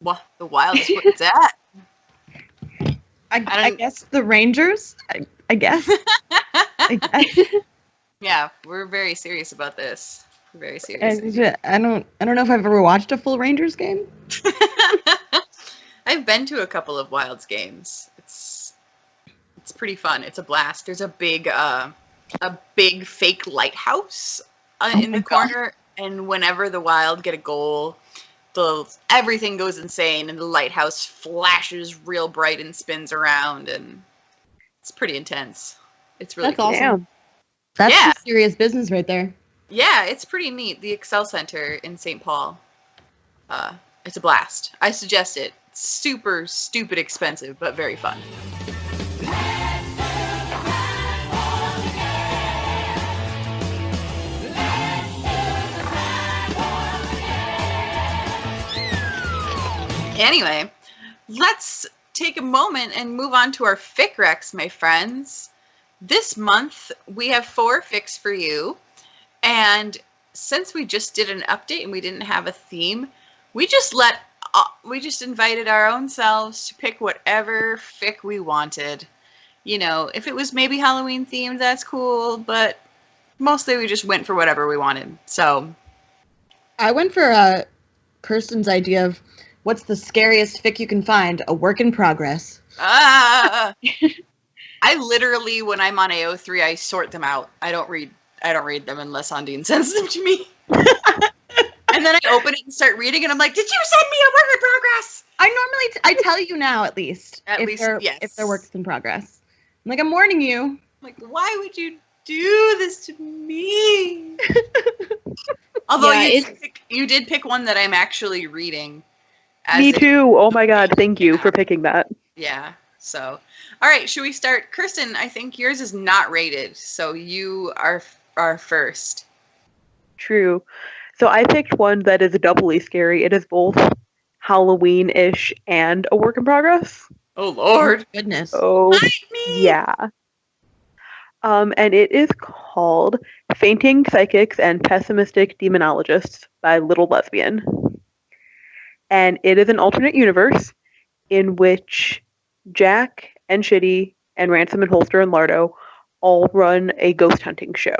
Well, the Wild is what it's at. I guess the Rangers. I guess. I guess. Yeah, we're very serious about this. We're very serious. I don't know if I've ever watched a full Rangers game. I've been to a couple of Wilds games. It's pretty fun. It's a blast. There's a big fake lighthouse in the corner, and whenever the Wild get a goal, everything goes insane, and the lighthouse flashes real bright and spins around, and it's pretty intense. It's really That's cool. awesome. Damn. That's Yeah. some serious business right there. Yeah, it's pretty neat. The Excel Center in St. Paul. It's a blast. I suggest it. It's super stupid expensive, but very fun. Anyway, let's take a moment and move on to our fic recs, my friends. This month, we have 4 fics for you. And since we just did an update and we didn't have a theme, we just invited our own selves to pick whatever fic we wanted. You know, if it was maybe Halloween themed, that's cool, but mostly we just went for whatever we wanted. So, I went for Kirsten's idea of what's the scariest fic you can find? A work in progress. I literally, when I'm on AO3, I sort them out. I don't read them unless Ondine sends them to me. And then I open it and start reading, and I'm like, "Did you send me a work in progress?" I tell you now at least. Yes. If they're works in progress. I'm like, I'm warning you. I'm like, why would you do this to me? Although Yeah, you did pick one that I'm actually reading. Me too. Oh my god, thank you for picking that. Yeah. So, all right, should we start? Kirsten, I think yours is not rated, so you are first. True. So I picked one that is doubly scary. It is both Halloween-ish and a work in progress. Oh Lord. Goodness. Oh, Me. yeah. And it is called Fainting Psychics and Pessimistic Demonologists by Little Lesbian. And it is an alternate universe in which Jack and Shitty and Ransom and Holster and Lardo all run a ghost hunting show.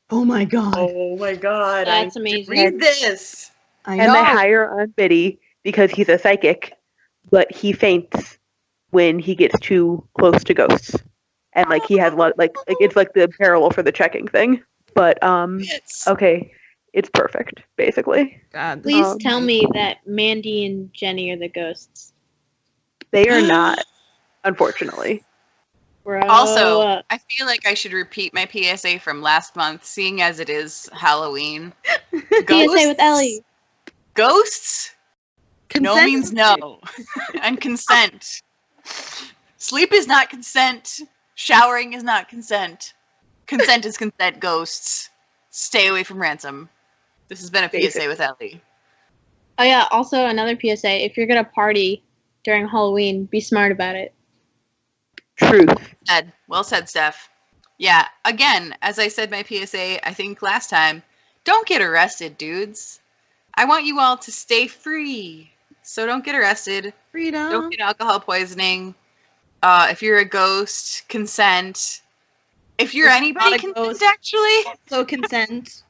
Oh my god. Oh my god. That's I need to amazing. read this. I And know. they hire on Biddy because he's a psychic, but he faints when he gets too close to ghosts. And like he has a lot like it's like the parallel for the checking thing. But It's okay, it's perfect, basically. God, this Please Um, tell me that Mandy and Jenny are the ghosts. They are not, unfortunately. Bro. Also, I feel like I should repeat my PSA from last month, seeing as it is Halloween. PSA with Ellie. Ghosts? No consent- means no. And consent. Sleep is not consent. Showering is not consent. Consent is consent, ghosts. Stay away from ransom. This has been a PSA with Ellie. Oh yeah, also another PSA. If you're gonna party during Halloween, be smart about it. Truth. Well said, Steph. Yeah, again, as I said my PSA, I think last time, don't get arrested, dudes. I want you all to stay free. So don't get arrested. freedom. Don't get alcohol poisoning. If you're a ghost, consent. If you're If you're anybody, not a consent, ghost. actually. So consent.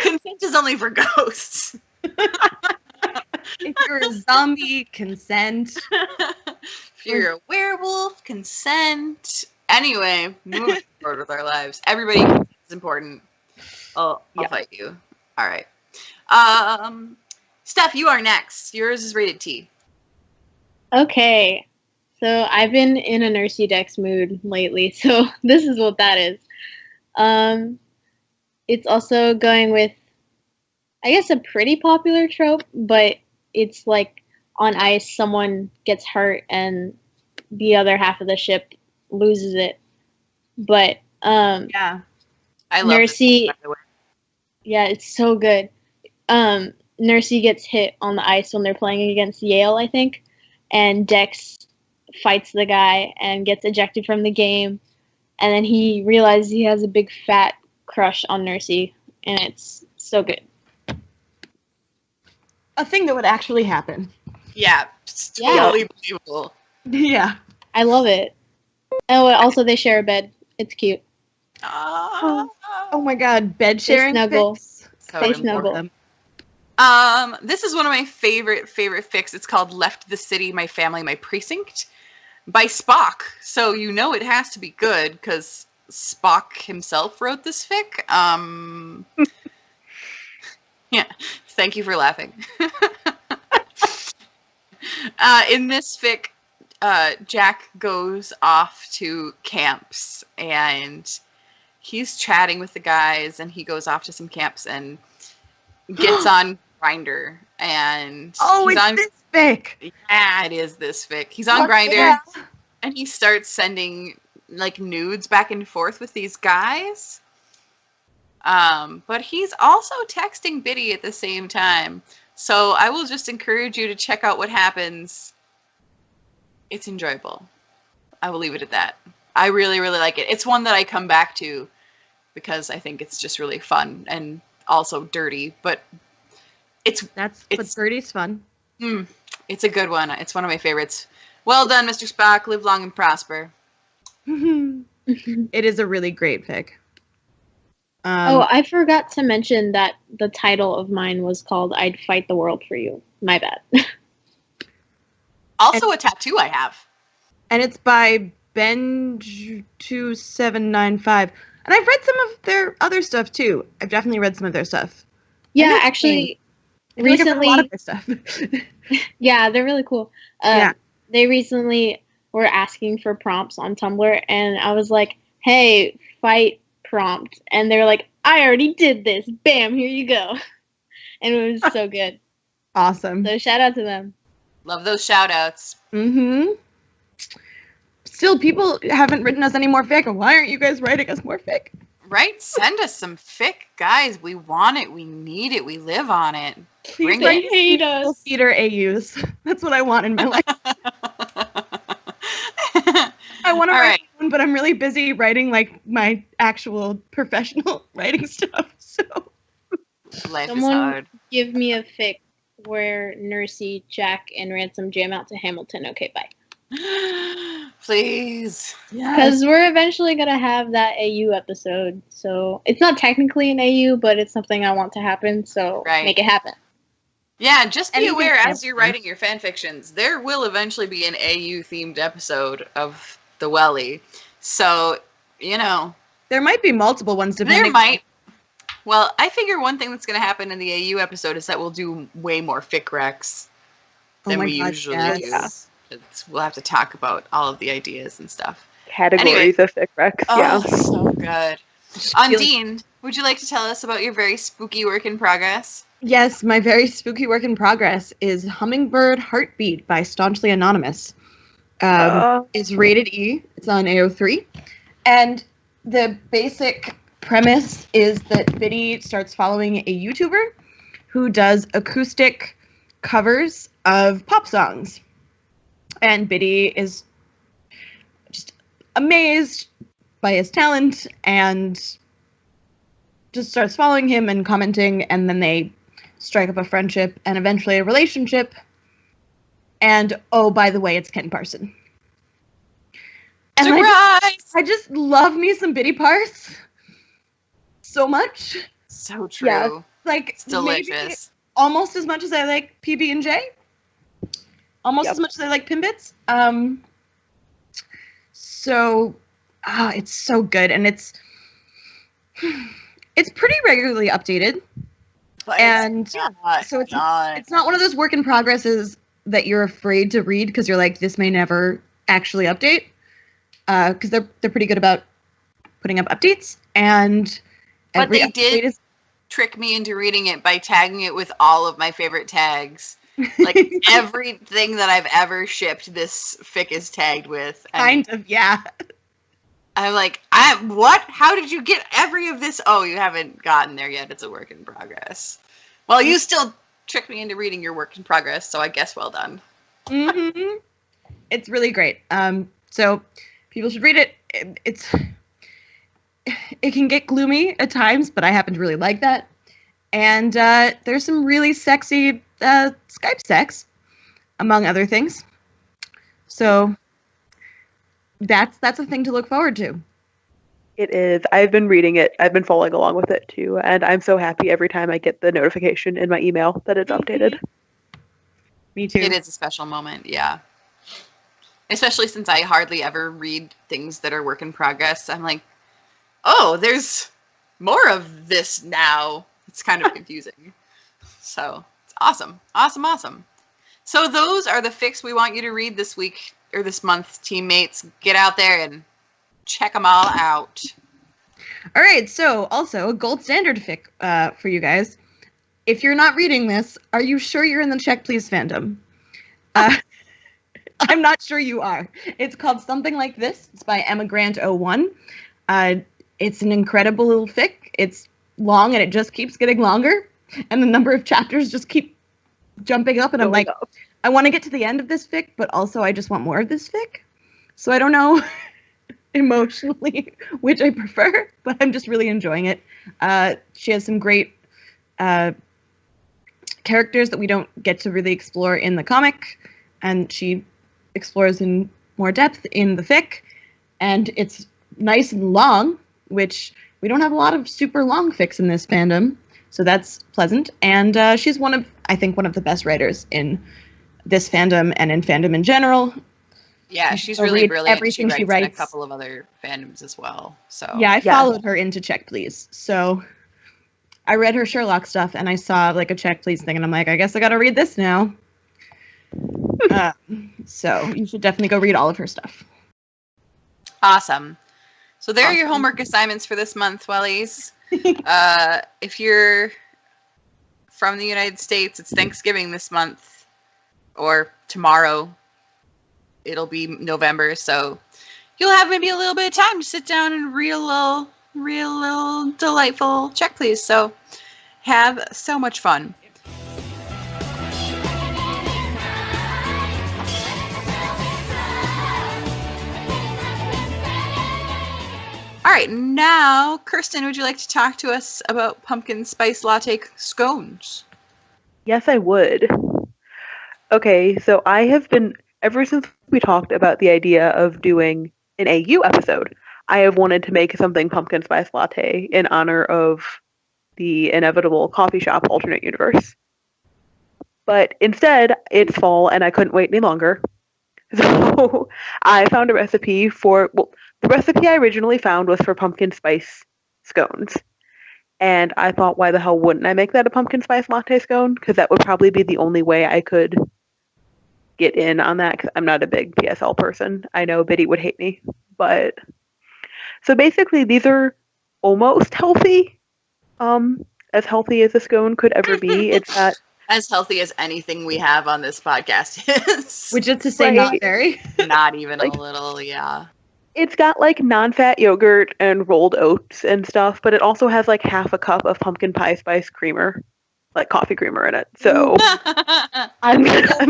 Consent is only for ghosts. If you're a zombie, consent. If you're a werewolf, consent. Anyway, moving forward with our lives. Everybody is important. I'll fight you. All right. Steph, you are next. Yours is rated T. Okay. So I've been in a Nursey Dex mood lately, so this is what that is. It's also going with, I guess, a pretty popular trope, but it's like on ice, someone gets hurt and the other half of the ship loses it. But Yeah. I love Nursey, this, by the way. yeah, it's so good. Nursey gets hit on the ice when they're playing against Yale, I think, and Dex fights the guy and gets ejected from the game, and then he realizes he has a big fat crush on Nursey, and it's so good. A thing that would actually happen. Yeah, it's Yeah. totally believable. Yeah. I love it. Oh, also they share a bed. It's cute. Ah. Oh my god, bed sharing snuggle. fics. So They important. snuggle. This is one of my favorite fics. It's called Left the City, My Family, My Precinct by Spock. So you know it has to be good because Spock himself wrote this fic. Yeah, thank you for laughing. In this fic, Jack goes off to camps and he's chatting with the guys and he goes off to some camps and gets on Grindr and Oh, he's it's on this fic. yeah, it is this fic. He's on Fuck Grindr yeah. and he starts sending like nudes back and forth with these guys. But he's also texting Biddy at the same time. So I will just encourage you to check out what happens. It's enjoyable. I will leave it at that. I really, really like it. It's one that I come back to because I think it's just really fun and also dirty, but That's what It's- Birdie's fun. it's a good one. It's one of my favorites. Well done, Mr. Spock. Live long and prosper. It is a really great fic. Oh, I forgot to mention that the title of mine was called I'd Fight the World for You. My bad. Also a tattoo I have. and it's by Benj2795. And I've read some of their other stuff too. I've definitely read some of their stuff. Yeah, know actually, I feel like I've read recently, a lot of their stuff. yeah, they're really cool. Yeah. They recently were asking for prompts on Tumblr, and I was like, hey, fight prompt. And they were like, I already did this. Bam, here you go. And it was so good. Awesome. So shout out to them. Love those shout outs. Mm-hmm. Still, people haven't written us any more fic. Why aren't you guys writing us more fic? Right? Send us some fic, guys. We want it. We need it. We live on it. Please Bring write it. hate us. theater AUs. That's what I want in my life. I want to All write right. one, but I'm really busy writing like my actual professional writing stuff. So Life is Someone hard. give me a fic where Nursey, Jack, and Ransom jam out to Hamilton. Okay, bye. Please. Because we're eventually going to have that AU episode. So it's not technically an AU, but it's something I want to happen. So Right. make it happen. Yeah, just be Anything aware can as you're happen. writing your fan fictions, there will eventually be an AU-themed episode of the Wellie. So, There might be multiple ones depending. there might. Well, I figure one thing that's going to happen in the AU episode is that we'll do way more fic recs than we usually yes. do. We'll have to talk about all of the ideas and stuff. Categories of fic recs, Oh, yeah. so good. Undine, would you like to tell us about your very spooky work in progress? Yes, my very spooky work in progress is Hummingbird Heartbeat by Staunchly Anonymous. It's rated E. It's on AO3. And the basic premise is that Biddy starts following a YouTuber who does acoustic covers of pop songs. And Biddy is just amazed by his talent and just starts following him and commenting, and then they strike up a friendship and eventually a relationship. And oh, by the way, it's Ken Parson. And I just love me some Biddy Parse so much. So true. Yeah, like It's delicious. Almost as much as I like PB&J. Almost as much as I like Pimbits. So it's so good, and it's pretty regularly updated. But And not, so it's not one of those work in progresses that you're afraid to read because you're like, this may never actually update. Because they're pretty good about putting up updates, and But every they update did is trick me into reading it by tagging it with all of my favorite tags. Like everything that I've ever shipped, this fic is tagged with. And kind of, yeah. I'm like, what? How did you get every of this? Oh, you haven't gotten there yet. It's a work in progress. Well, you still tricked me into reading your work in progress, so I guess well done. Mm-hmm. It's really great. So people should read it. It can get gloomy at times, but I happen to really like that. And there's some really sexy Skype sex, among other things. So that's a thing to look forward to. It is. I've been reading it. I've been following along with it too, and I'm so happy every time I get the notification in my email that it's updated. Me too. It is a special moment, yeah. Especially since I hardly ever read things that are work in progress. I'm like, oh, there's more of this now. It's kind of confusing. So it's awesome. Awesome. So those are the fics we want you to read this week or this month, teammates. Get out there and check them all out. All right, so also a gold standard fic for you guys. If you're not reading this, are you sure you're in the Check Please fandom? I'm not sure you are. It's called Something Like This. It's by Emma Grant 01. It's an incredible little fic. It's long and it just keeps getting longer. And the number of chapters just keep jumping up. And I'm like, I want to get to the end of this fic, but also I just want more of this fic. So I don't know emotionally which I prefer, but I'm just really enjoying it. She has some great characters that we don't get to really explore in the comic, and she explores in more depth in the fic, and it's nice and long, which we don't have a lot of super long fics in this fandom, so that's pleasant. And she's I think one of the best writers in this fandom and in fandom in general. Yeah, she's So really read brilliant. everything she in a writes. couple of other fandoms as well. So Yeah, I followed her into Check Please. So I read her Sherlock stuff and I saw like a Check Please thing and I'm like, I guess I gotta read this now. So you should definitely go read all of her stuff. Awesome. So there are your homework assignments for this month, Wellies. If you're from the United States, it's Thanksgiving this month, or tomorrow. It'll be November, so you'll have maybe a little bit of time to sit down and read a little delightful Check Please. So have so much fun. All right, now, Kirsten, would you like to talk to us about pumpkin spice latte scones? Yes, I would. Okay, so I have been ever since we talked about the idea of doing an AU episode, I have wanted to make something pumpkin spice latte in honor of the inevitable coffee shop alternate universe. But instead, it's fall and I couldn't wait any longer. So I found a recipe for, well, the recipe I originally found was for pumpkin spice scones. And I thought, why the hell wouldn't I make that a pumpkin spice latte scone? Because that would probably be the only way I could get in on that, because I'm not a big PSL person. I know Biddy would hate me. But so basically, these are almost healthy. As healthy as a scone could ever be. It's not as healthy as anything we have on this podcast is. Which is to say, Right. not very. Not even Like- a little, yeah. It's got like non-fat yogurt and rolled oats and stuff, but it also has like half a cup of pumpkin pie spice creamer, like coffee creamer in it. So I'm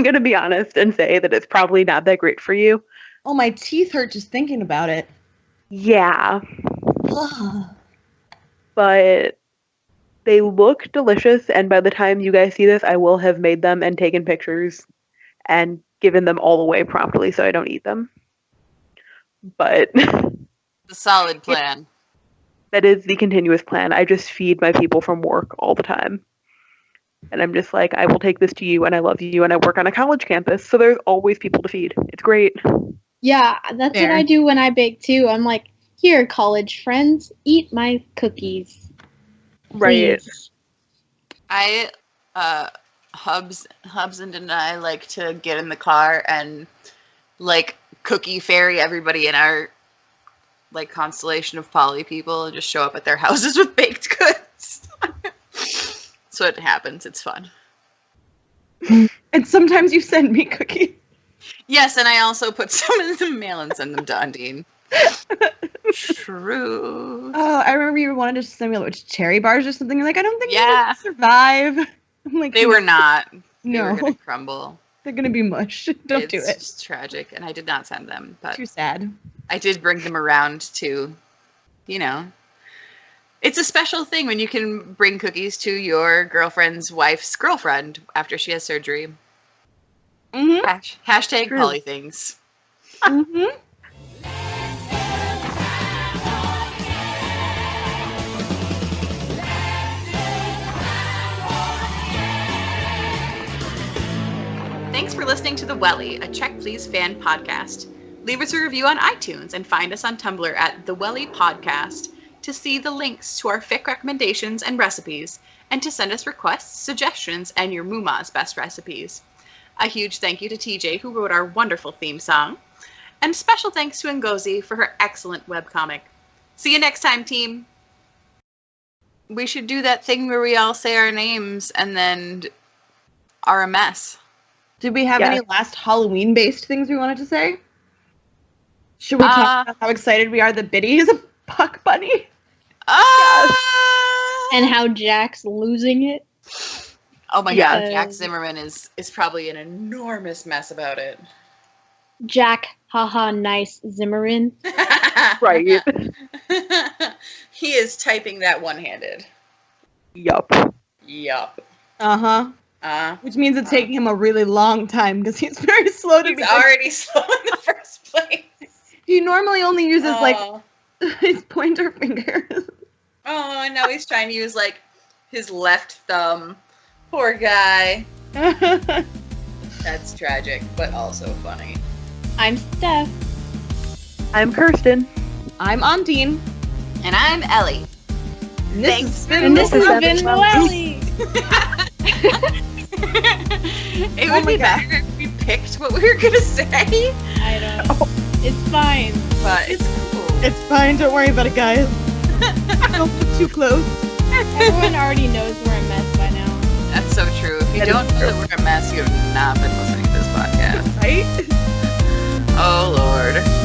gonna be honest and say that it's probably not that great for you. Oh, my teeth hurt just thinking about it. Yeah, Ugh. but they look delicious, and by the time you guys see this, I will have made them and taken pictures and given them all away promptly so I don't eat them. But The solid plan. that is the continuous plan. I just feed my people from work all the time. And I'm just like, I will take this to you, and I love you, and I work on a college campus, so there's always people to feed. It's great. Yeah, that's Fair. what I do when I bake too. I'm like, here, college friends, eat my cookies. Right. Please. I Hubs and I like to get in the car and like cookie fairy everybody in our like constellation of poly people and just show up at their houses with baked goods. So it happens. It's fun. And sometimes you send me cookies. Yes, and I also put some in the mail and send them to Undine. True. Oh, I remember you wanted to send me like cherry bars or something. You're like, I don't think Yeah. you can survive. I'm like, They were not. They No, were gonna crumble. they're gonna be mush. Don't do It's it. just tragic, and I did not send them, but Too sad. I did bring them around to, you know, it's a special thing when you can bring cookies to your girlfriend's wife's girlfriend after she has surgery. Mm-hmm. Hashtag True. poly things. Mm-hmm. Thanks for listening to The Wellie, a Check Please fan podcast. Leave us a review on iTunes and find us on Tumblr at The Wellie Podcast to see the links to our fic recommendations and recipes, and to send us requests, suggestions, and your Muma's best recipes. A huge thank you to TJ, who wrote our wonderful theme song, and special thanks to Ngozi for her excellent webcomic. See you next time, team! We should do that thing where we all say our names and then are a mess. Did we have Yeah. any last Halloween-based things we wanted to say? Should we talk about how excited we are that Biddy is a puck bunny? And how Jack's losing it. Oh my Yeah. god, Jack Zimmerman is probably an enormous mess about it. Jack, haha, nice Zimmerin. Right. He is typing that one-handed. Yup. Yup. Uh-huh. Which means it's taking him a really long time because he's very slow to He's be. already slow in the first place. He normally only uses like Oh. his pointer finger. Oh, and now he's trying to use like his left thumb. Poor guy. That's tragic, but also funny. I'm Steph. I'm Kirsten. I'm Ondine. And I'm Ellie. And this Thanks. has been And this This has is been Steph. Wellie. It Oh would my be God. better if we picked what we were gonna say, I don't know. It's fine. but it's cool. It's fine, don't worry about it, guys. Don't look too close. Everyone already knows we're a mess by now. That's so true. If you That is don't know true. that we're a mess, you have not been listening to this podcast. Right? Oh, Lord.